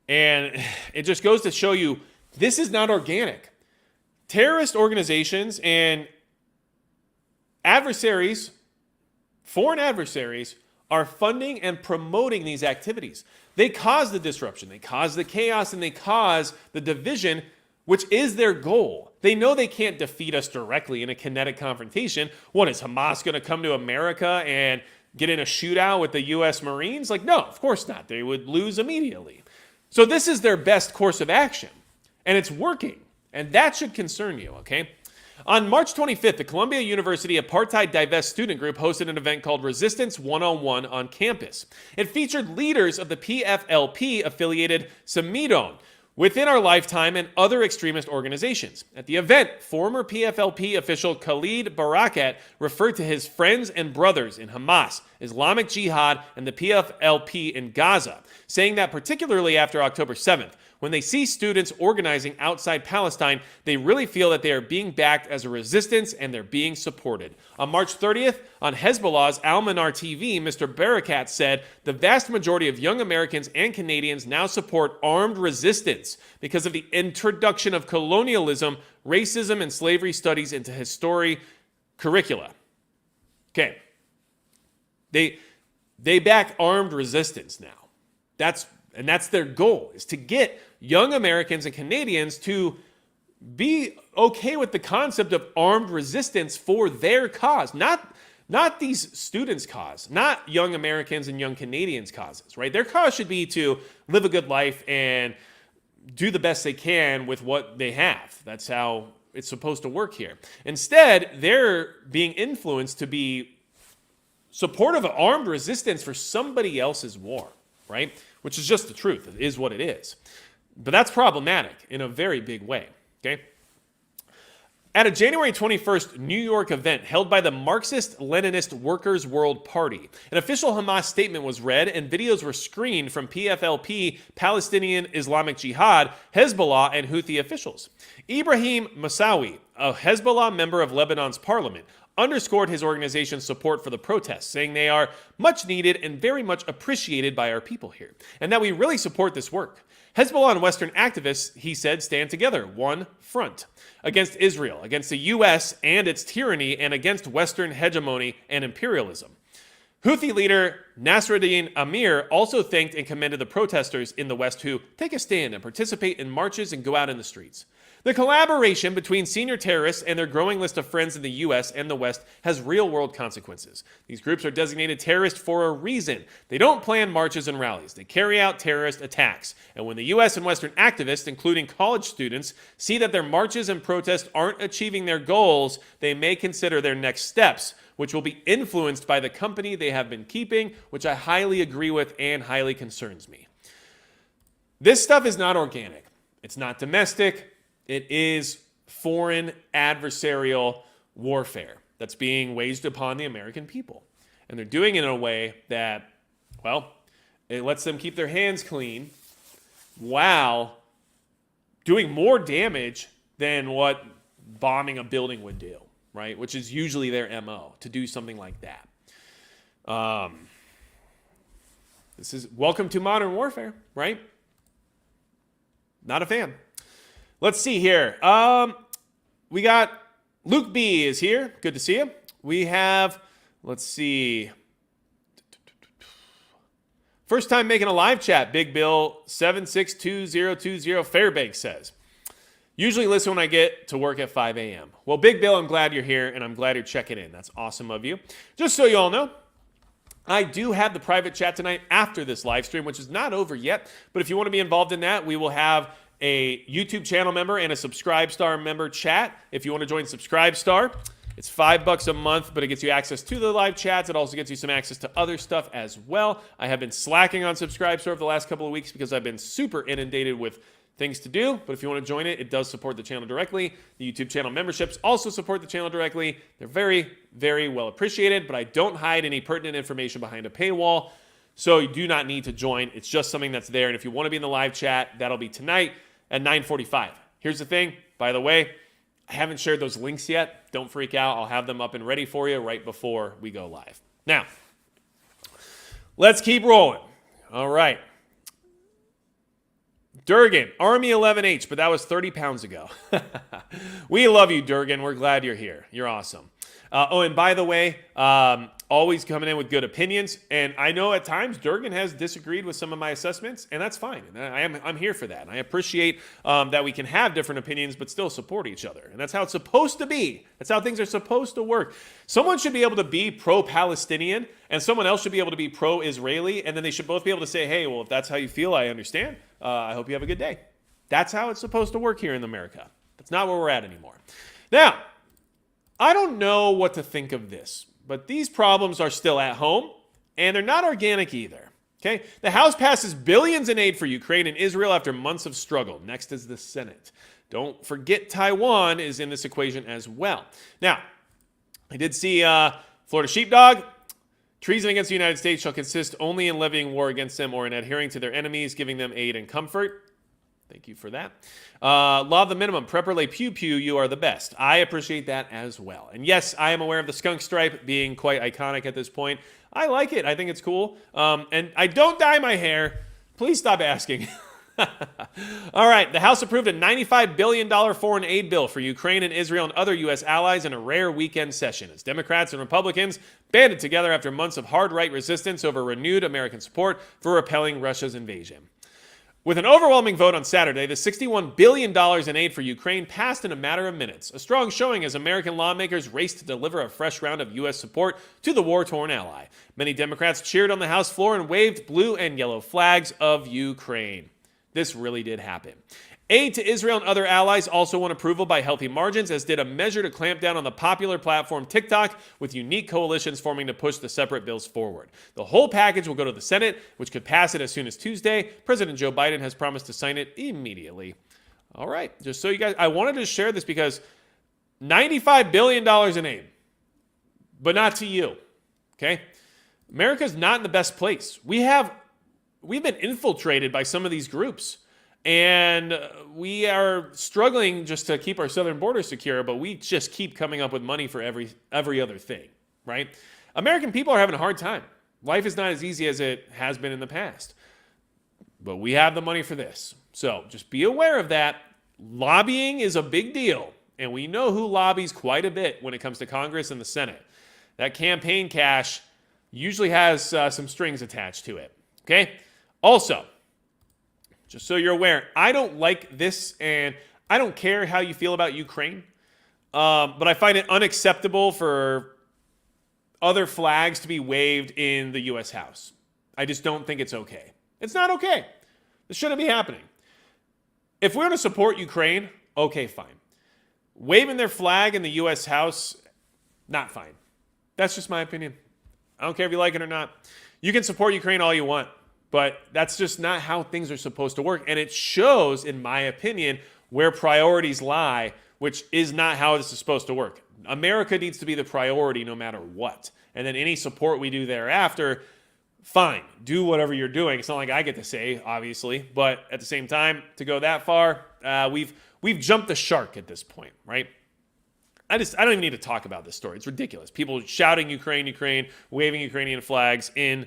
And it just goes to show you this is not organic. Terrorist organizations and adversaries, foreign adversaries, are funding and promoting these activities. They cause the disruption, they cause the chaos, and they cause the division, which is their goal. They know they can't defeat us directly in a kinetic confrontation. What, is Hamas going to come to America and get in a shootout with the U.S. Marines? Like, no, of course not. They would lose immediately. So this is their best course of action, and it's working. And that should concern you, okay? On March 25th, the Columbia University Apartheid Divest student group hosted an event called Resistance 101 on campus. It featured leaders of the PFLP-affiliated Samidon, Within Our Lifetime, and other extremist organizations. At the event, former PFLP official Khalid Barakat referred to his friends and brothers in Hamas, Islamic Jihad, and the PFLP in Gaza, saying that particularly after October 7th, when they see students organizing outside Palestine, they really feel that they are being backed as a resistance and they're being supported. On March 30th, on Hezbollah's Al-Manar TV, Mr. Barakat said, "The vast majority of young Americans and Canadians now support armed resistance because of the introduction of colonialism, racism, and slavery studies into history curricula." Okay. They back armed resistance now. That's their goal, is to get young Americans and Canadians to be okay with the concept of armed resistance for their cause, not these students' cause, not young Americans and young Canadians' causes, right? Their cause should be to live a good life and do the best they can with what they have. That's how it's supposed to work here. Instead, they're being influenced to be supportive of armed resistance for somebody else's war, right? Which is just the truth. It is what it is. But that's problematic in a very big way, okay? At a January 21st New York event held by the Marxist-Leninist Workers' World Party, an official Hamas statement was read and videos were screened from PFLP, Palestinian Islamic Jihad, Hezbollah, and Houthi officials. Ibrahim Moussaoui, a Hezbollah member of Lebanon's parliament, underscored his organization's support for the protests, saying they are much needed and very much appreciated by our people here, and that we really support this work. Hezbollah and Western activists, he said, stand together, one front, against Israel, against the U.S. and its tyranny, and against Western hegemony and imperialism. Houthi leader Nasruddin Amir also thanked and commended the protesters in the West who take a stand and participate in marches and go out in the streets. The collaboration between senior terrorists and their growing list of friends in the U.S. and the West has real-world consequences. These groups are designated terrorist for a reason. They don't plan marches and rallies. They carry out terrorist attacks. And when the U.S. and Western activists, including college students, see that their marches and protests aren't achieving their goals, they may consider their next steps, which will be influenced by the company they have been keeping, which I highly agree with and highly concerns me. This stuff is not organic. It's not domestic. It is foreign adversarial warfare that's being waged upon the American people. And they're doing it in a way that, well, it lets them keep their hands clean while doing more damage than what bombing a building would do, right? Which is usually their MO, to do something like that. This is welcome to modern warfare, right? Not a fan. Let's see here. We got Luke B is here. Good to see you. We have, let's see. First time making a live chat, Big Bill 762020 Fairbanks says. Usually listen when I get to work at 5 a.m. Well, Big Bill, I'm glad you're here, and I'm glad you're checking in. That's awesome of you. Just so you all know, I do have the private chat tonight after this live stream, which is not over yet. But if you want to be involved in that, we will have a YouTube channel member and a Subscribe Star member chat. If you want to join Subscribe Star, it's $5 a month, but it gets you access to the live chats. It also gets you some access to other stuff as well. I have been slacking on Subscribe Store for the last couple of weeks because I've been super inundated with things to do. But if you want to join it, it does support the channel directly. The YouTube channel memberships also support the channel directly. They're very, very well appreciated, but I don't hide any pertinent information behind a paywall. So you do not need to join. It's just something that's there. And if you want to be in the live chat, that'll be tonight at 9:45. Here's the thing, by the way, I haven't shared those links yet. Don't freak out. I'll have them up and ready for you right before we go live. Now, let's keep rolling. All right. Durgan, Army 11H, but that was 30 pounds ago. We love you, Durgan. We're glad you're here. You're awesome. And by the way, always coming in with good opinions. And I know at times Durgan has disagreed with some of my assessments, and that's fine. And I'm here for that. And I appreciate that we can have different opinions but still support each other. And that's how it's supposed to be. That's how things are supposed to work. Someone should be able to be pro-Palestinian, and someone else should be able to be pro-Israeli, and then they should both be able to say, hey, well, if that's how you feel, I understand. I hope you have a good day. That's how it's supposed to work here in America. That's not where we're at anymore. Now, I don't know what to think of this, but these problems are still at home, and they're not organic either. Okay? The House passes billions in aid for Ukraine and Israel after months of struggle. Next is the Senate. Don't forget Taiwan is in this equation as well. Now, I did see Florida Sheepdog. Treason against the United States shall consist only in levying war against them or in adhering to their enemies, giving them aid and comfort. Thank you for that. Law of the minimum. Prepper lay pew pew, you are the best. I appreciate that as well. And yes, I am aware of the skunk stripe being quite iconic at this point. I like it. I think it's cool. And I don't dye my hair. Please stop asking. All right. The House approved a $95 billion foreign aid bill for Ukraine and Israel and other U.S. allies in a rare weekend session as Democrats and Republicans banded together after months of hard right resistance over renewed American support for repelling Russia's invasion. With an overwhelming vote on Saturday, the $61 billion in aid for Ukraine passed in a matter of minutes, a strong showing as American lawmakers raced to deliver a fresh round of U.S. support to the war-torn ally. Many Democrats cheered on the House floor and waved blue and yellow flags of Ukraine. This really did happen. Aid to Israel and other allies also won approval by healthy margins, as did a measure to clamp down on the popular platform TikTok, with unique coalitions forming to push the separate bills forward. The whole package will go to the Senate, which could pass it as soon as Tuesday. President Joe Biden has promised to sign it immediately. All right, just so you guys, I wanted to share this because $95 billion in aid, but not to you, okay? America's not in the best place. We've been infiltrated by some of these groups. And we are struggling just to keep our southern border secure, but we just keep coming up with money for every other thing, right? American people are having a hard time. Life is not as easy as it has been in the past. But we have the money for this. So just be aware of that. Lobbying is a big deal. And we know who lobbies quite a bit when it comes to Congress and the Senate. That campaign cash usually has some strings attached to it. Okay? Also, just so you're aware, I don't like this, and I don't care how you feel about Ukraine, but I find it unacceptable for other flags to be waved in the U.S. House. I just don't think it's okay. It's not okay. This shouldn't be happening. If we're going to support Ukraine, okay, fine. Waving their flag in the U.S. House, not fine. That's just my opinion. I don't care if you like it or not. You can support Ukraine all you want. But that's just not how things are supposed to work. And it shows, in my opinion, where priorities lie, which is not how this is supposed to work. America needs to be the priority no matter what. And then any support we do thereafter, fine. Do whatever you're doing. It's not like I get to say, obviously. But at the same time, to go that far, we've jumped the shark at this point, right? I don't even need to talk about this story. It's ridiculous. People shouting Ukraine, Ukraine, waving Ukrainian flags in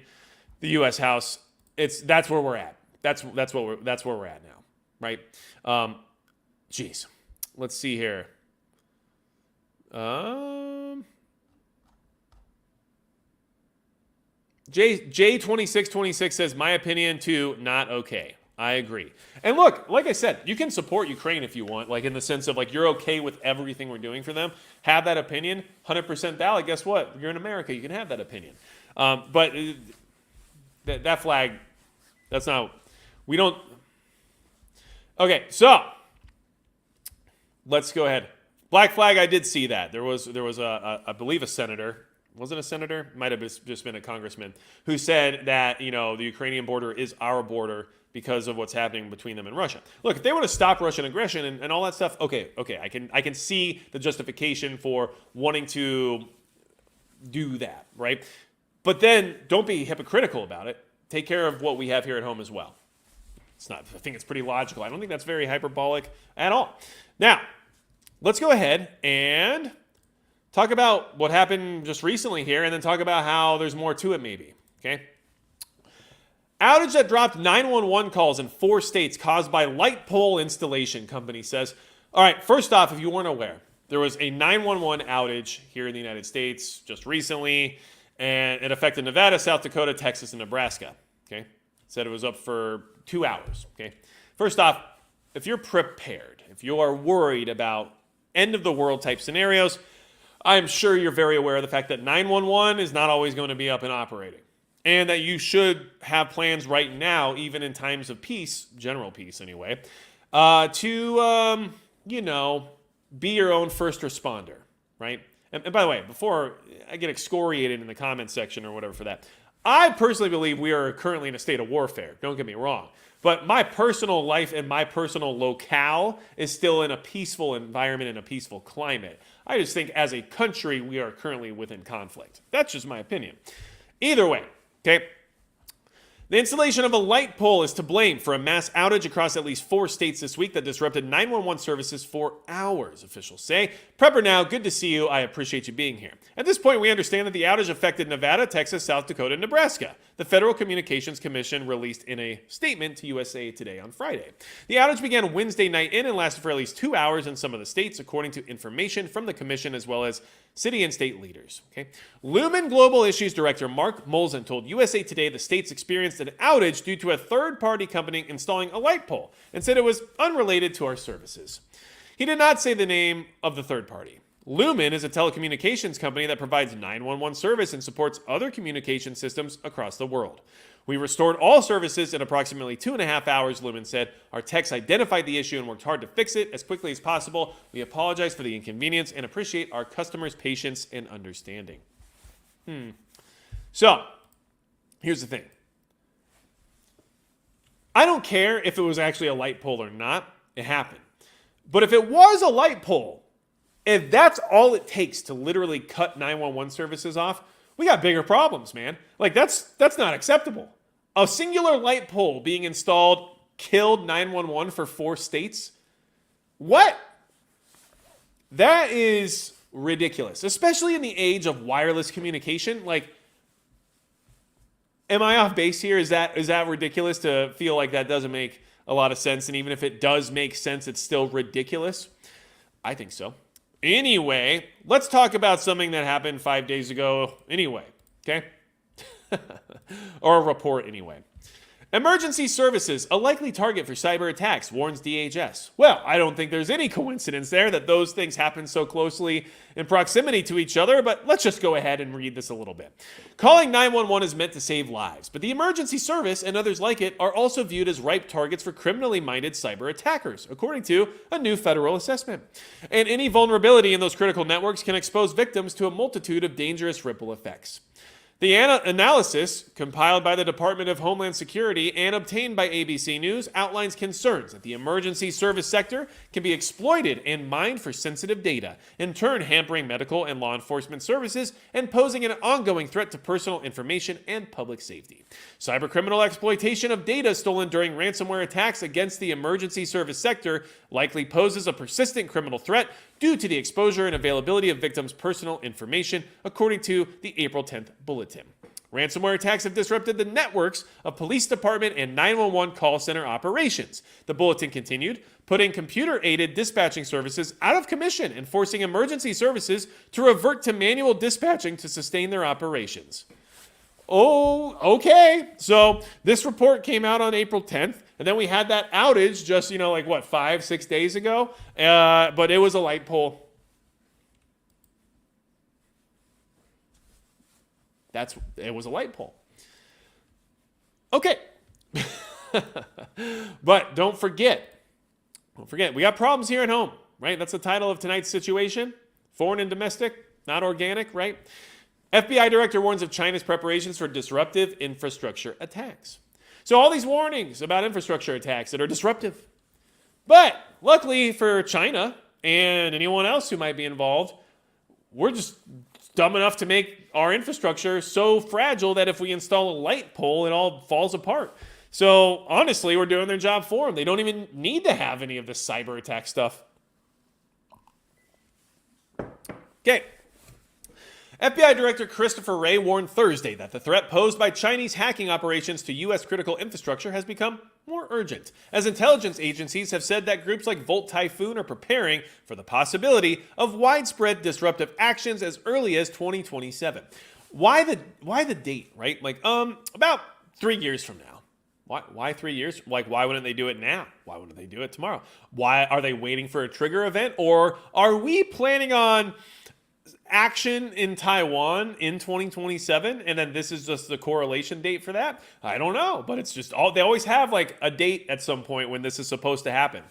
the U.S. House. that's where we're at. That's where we're at now, right? Geez, let's see here. J2626 says, my opinion too, not okay. I agree. And look, like I said, you can support Ukraine if you want, like in the sense of like you're okay with everything we're doing for them. Have that opinion, 100% valid. Guess what? You're in America. You can have that opinion. But that flag, that's not, we don't. Okay, so let's go ahead. Black flag, I did see that. There was I believe a senator. Was it a senator? Might have just been a congressman who said that, the Ukrainian border is our border because of what's happening between them and Russia. Look, if they want to stop Russian aggression and all that stuff, okay, I can see the justification for wanting to do that, right? But then don't be hypocritical about it. Take care of what we have here at home as well. I think it's pretty logical. I don't think that's very hyperbolic at all. Now, let's go ahead and talk about what happened just recently here and then talk about how there's more to it maybe, okay? Outage that dropped 911 calls in 4 states caused by light pole installation, company says. All right, first off, if you weren't aware, there was a 911 outage here in the United States just recently, and it affected Nevada, South Dakota, Texas, and Nebraska, okay? It said it was up for 2 hours, okay? First off, if you're prepared, if you are worried about end-of-the-world type scenarios, I'm sure you're very aware of the fact that 911 is not always going to be up and operating. And that you should have plans right now, even in times of peace, general peace anyway, to, be your own first responder, right? And by the way, before I get excoriated in the comments section or whatever for that, I personally believe we are currently in a state of warfare. Don't get me wrong. But my personal life and my personal locale is still in a peaceful environment and a peaceful climate. I just think as a country, we are currently within conflict. That's just my opinion. Either way, okay? The installation of a light pole is to blame for a mass outage across at least 4 states this week that disrupted 911 services for hours, officials say. Prepper now, good to see you. I appreciate you being here. At this point, we understand that the outage affected Nevada, Texas, South Dakota, and Nebraska. The Federal Communications Commission released in a statement to USA Today on Friday. The outage began Wednesday night and lasted for at least 2 hours in some of the states, according to information from the commission as well as city and state leaders. Okay. Lumen Global Issues Director Mark Molzen told USA Today the states experienced an outage due to a third-party company installing a light pole and said it was unrelated to our services. He did not say the name of the third party. Lumen is a telecommunications company that provides 911 service and supports other communication systems across the world. We restored all services in approximately 2.5 hours, Lumen said. Our techs identified the issue and worked hard to fix it as quickly as possible. We apologize for the inconvenience and appreciate our customers' patience and understanding. So, here's the thing. I don't care if it was actually a light pole or not. It happened. But if it was a light pole, if that's all it takes to literally cut 911 services off, we got bigger problems, man. Like, that's not acceptable. A singular light pole being installed killed 911 for 4 states? What? That is ridiculous, especially in the age of wireless communication. Like, am I off base here? Is that ridiculous to feel like that doesn't make a lot of sense? And even if it does make sense, it's still ridiculous? I think so. Anyway, let's talk about something that happened 5 days ago anyway, okay? Or a report anyway. Emergency services, a likely target for cyber attacks, warns DHS. Well, I don't think there's any coincidence there that those things happen so closely in proximity to each other, but let's just go ahead and read this a little bit. Calling 911 is meant to save lives, but the emergency service and others like it are also viewed as ripe targets for criminally minded cyber attackers, according to a new federal assessment. And any vulnerability in those critical networks can expose victims to a multitude of dangerous ripple effects. The analysis, compiled by the Department of Homeland Security and obtained by ABC News, outlines concerns that the emergency service sector can be exploited and mined for sensitive data, in turn hampering medical and law enforcement services and posing an ongoing threat to personal information and public safety. Cybercriminal exploitation of data stolen during ransomware attacks against the emergency service sector likely poses a persistent criminal threat due to the exposure and availability of victims' personal information, according to the April 10th bulletin. Ransomware attacks have disrupted the networks of police department and 911 call center operations. The bulletin continued, putting computer-aided dispatching services out of commission and forcing emergency services to revert to manual dispatching to sustain their operations. Oh, okay. So this report came out on April 10th, and then we had that outage just, 5-6 days ago? But it was a light pole. It was a light pole. Okay. But don't forget, we got problems here at home, right? That's the title of tonight's situation. Foreign and domestic, not organic, right? FBI director warns of China's preparations for disruptive infrastructure attacks. So all these warnings about infrastructure attacks that are disruptive. But luckily for China and anyone else who might be involved, we're just dumb enough to make our infrastructure so fragile that if we install a light pole, it all falls apart. So honestly, we're doing their job for them. They don't even need to have any of this cyber attack stuff. Okay. FBI Director Christopher Wray warned Thursday that the threat posed by Chinese hacking operations to U.S. critical infrastructure has become more urgent, as intelligence agencies have said that groups like Volt Typhoon are preparing for the possibility of widespread disruptive actions as early as 2027. Why the date, right? About 3 years from now. Why 3 years? Why wouldn't they do it now? Why wouldn't they do it tomorrow? Why are they waiting for a trigger event? Or are we planning on action in Taiwan in 2027, and then this is just the correlation date for that? I don't know, but it's just they always have a date at some point when this is supposed to happen.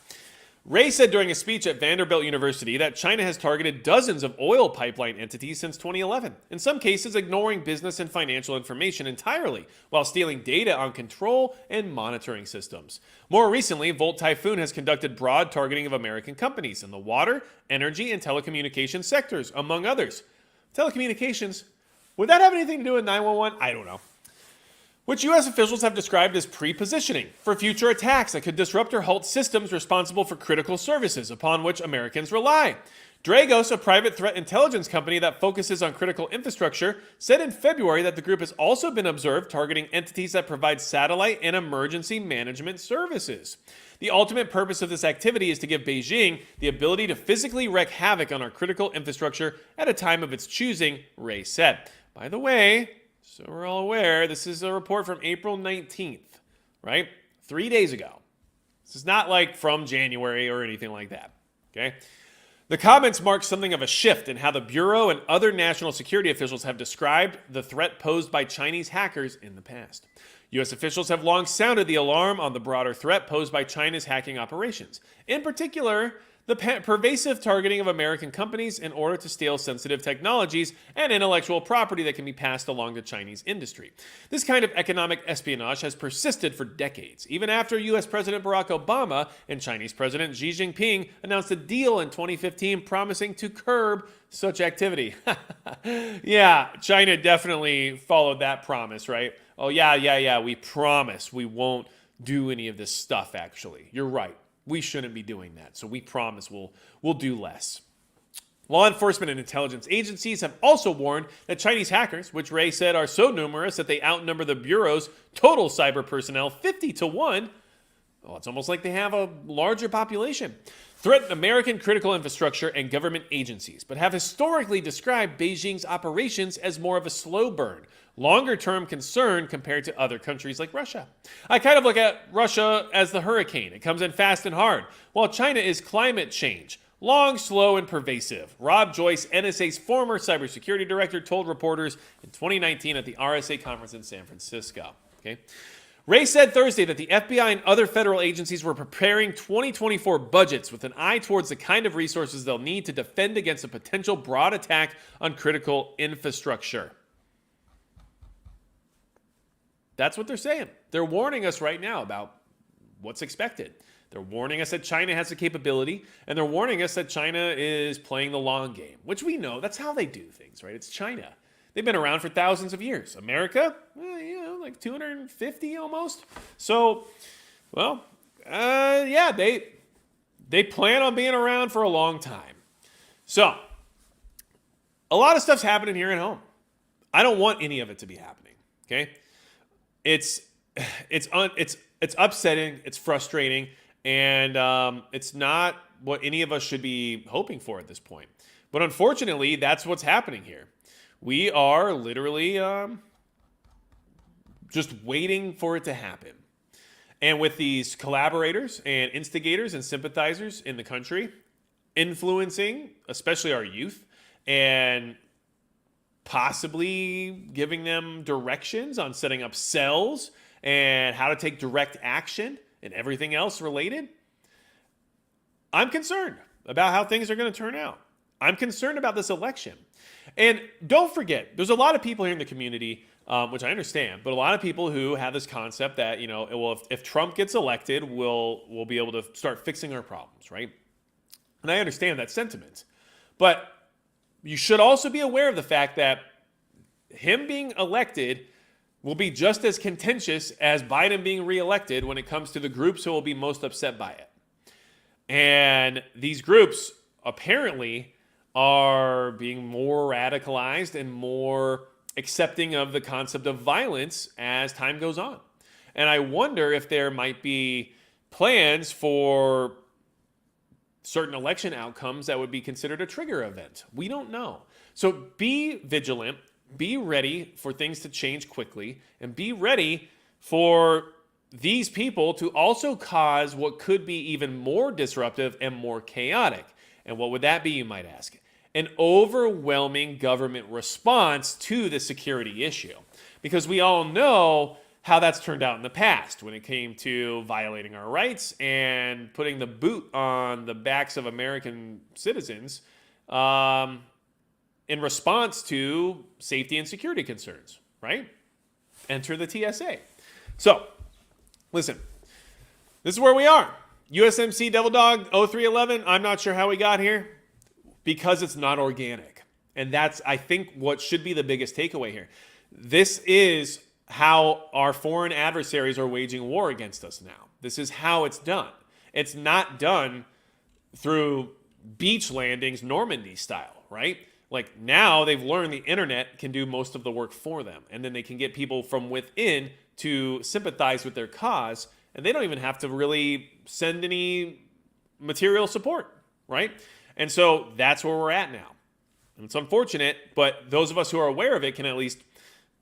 Wray said during a speech at Vanderbilt University that China has targeted dozens of oil pipeline entities since 2011, in some cases ignoring business and financial information entirely, while stealing data on control and monitoring systems. More recently, Volt Typhoon has conducted broad targeting of American companies in the water, energy, and telecommunications sectors, among others. Telecommunications, would that have anything to do with 911? I don't know. Which U.S. officials have described as pre-positioning for future attacks that could disrupt or halt systems responsible for critical services upon which Americans rely. Dragos, a private threat intelligence company that focuses on critical infrastructure, said in February that the group has also been observed targeting entities that provide satellite and emergency management services. The ultimate purpose of this activity is to give Beijing the ability to physically wreak havoc on our critical infrastructure at a time of its choosing, Wray said. By the way, so we're all aware, this is a report from April 19th, right? 3 days ago. This is not from January or anything like that, okay? The comments mark something of a shift in how the Bureau and other national security officials have described the threat posed by Chinese hackers in the past. U.S. officials have long sounded the alarm on the broader threat posed by China's hacking operations. In particular, the pervasive targeting of American companies in order to steal sensitive technologies and intellectual property that can be passed along to Chinese industry. This kind of economic espionage has persisted for decades, even after U.S. President Barack Obama and Chinese President Xi Jinping announced a deal in 2015 promising to curb such activity. Yeah, China definitely followed that promise, right? Oh, yeah, we promise we won't do any of this stuff, actually. You're right. We shouldn't be doing that, so we promise we'll do less. Law enforcement and intelligence agencies have also warned that Chinese hackers, which Wray said are so numerous that they outnumber the Bureau's total cyber personnel 50-1, well, it's almost like they have a larger population, threaten American critical infrastructure and government agencies, but have historically described Beijing's operations as more of a slow burn, longer-term concern compared to other countries like Russia. I kind of look at Russia as the hurricane. It comes in fast and hard, while China is climate change, long, slow, and pervasive. Rob Joyce, NSA's former cybersecurity director, told reporters in 2019 at the RSA conference in San Francisco. Okay. Wray said Thursday that the FBI and other federal agencies were preparing 2024 budgets with an eye towards the kind of resources they'll need to defend against a potential broad attack on critical infrastructure. That's what they're saying. They're warning us right now about what's expected. They're warning us that China has the capability, and they're warning us that China is playing the long game, which we know. That's how they do things, right? It's China. They've been around for thousands of years. America, like 250 almost. So, well, yeah, they plan on being around for a long time. So, a lot of stuff's happening here at home. I don't want any of it to be happening. Okay, it's it's upsetting, it's frustrating, and it's not what any of us should be hoping for at this point. But unfortunately, that's what's happening here. We are literally just waiting for it to happen. And with these collaborators and instigators and sympathizers in the country influencing, especially our youth, and possibly giving them directions on setting up cells and how to take direct action and everything else related, I'm concerned about how things are going to turn out. I'm concerned about this election. And don't forget, there's a lot of people here in the community, which I understand, but a lot of people who have this concept that, well, if Trump gets elected, we'll be able to start fixing our problems, right? And I understand that sentiment. But you should also be aware of the fact that him being elected will be just as contentious as Biden being reelected when it comes to the groups who will be most upset by it. And these groups apparently are being more radicalized and more accepting of the concept of violence as time goes on. And I wonder if there might be plans for certain election outcomes that would be considered a trigger event. We don't know. So be vigilant, be ready for things to change quickly, and be ready for these people to also cause what could be even more disruptive and more chaotic. And what would that be, you might ask? An overwhelming government response to the security issue. Because we all know how that's turned out in the past when it came to violating our rights and putting the boot on the backs of American citizens in response to safety and security concerns, right? Enter the TSA. So, listen, this is where we are. USMC Devil Dog 0311, I'm not sure how we got here because it's not organic. And that's, I think, what should be the biggest takeaway here. This is how our foreign adversaries are waging war against us now. This is how it's done. It's not done through beach landings, Normandy style, right? Like now they've learned the internet can do most of the work for them. And then they can get people from within to sympathize with their cause. And they don't even have to really send any material support, right? And so that's where we're at now. And it's unfortunate, but those of us who are aware of it can at least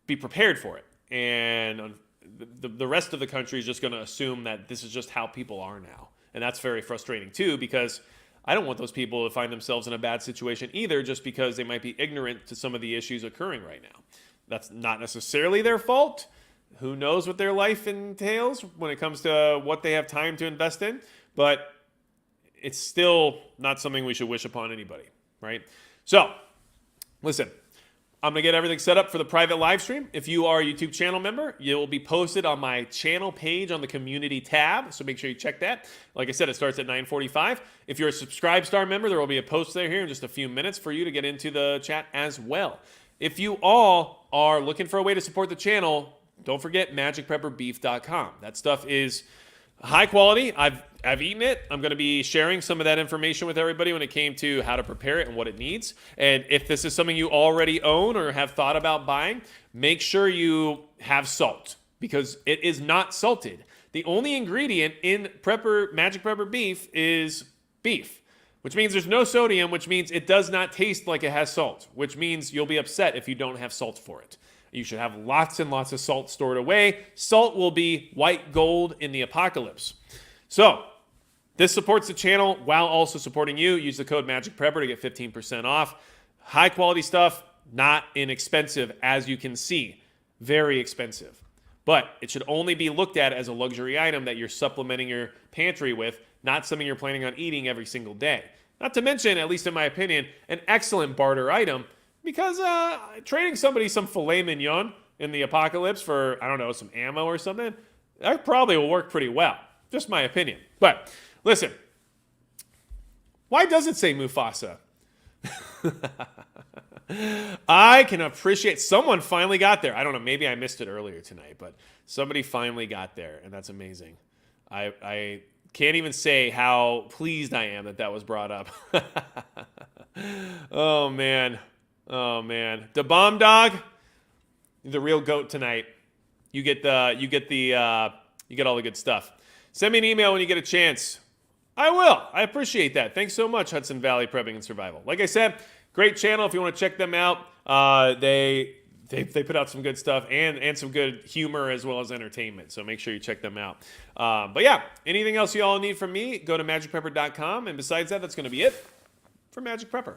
be prepared for it. And the rest of the country is just going to assume that this is just how people are now. And that's very frustrating too, because I don't want those people to find themselves in a bad situation either, just because they might be ignorant to some of the issues occurring right now. That's not necessarily their fault. Who knows what their life entails when it comes to what they have time to invest in, but it's still not something we should wish upon anybody, right? So, listen, I'm going to get everything set up for the private live stream. If you are a YouTube channel member, it will be posted on my channel page on the community tab, so make sure you check that. Like I said, it starts at 9:45. If you're a Subscribe Star member, there will be a post there here in just a few minutes for you to get into the chat as well. If you all are looking for a way to support the channel, don't forget magicprepperbeef.com. That stuff is high quality. I've eaten it. I'm going to be sharing some of that information with everybody when it came to how to prepare it and what it needs. And if this is something you already own or have thought about buying, make sure you have salt because it is not salted. The only ingredient in Magic Prepper beef is beef, which means there's no sodium, which means it does not taste like it has salt, which means you'll be upset if you don't have salt for it. You should have lots and lots of salt stored away. Salt will be white gold in the apocalypse. So, this supports the channel while also supporting you. Use the code MAGICPrepper to get 15% off. High quality stuff, not inexpensive, as you can see. Very expensive. But it should only be looked at as a luxury item that you're supplementing your pantry with, not something you're planning on eating every single day. Not to mention, at least in my opinion, an excellent barter item. Because trading somebody some filet mignon in the apocalypse for, I don't know, some ammo or something, that probably will work pretty well. Just my opinion. But listen, why does it say Mufasa? I can appreciate someone finally got there. I don't know, maybe I missed it earlier tonight, but somebody finally got there, and that's amazing. I can't even say how pleased I am that that was brought up. Oh, man. Oh, man. The bomb dog, the real goat tonight. You get all the good stuff. Send me an email when you get a chance. I will. I appreciate that. Thanks so much, Hudson Valley Prepping and Survival. Like I said, great channel if you want to check them out. They put out some good stuff and some good humor as well as entertainment. So make sure you check them out. But yeah, anything else you all need from me, go to magicprepper.com. And besides that, that's going to be it for Magic Prepper.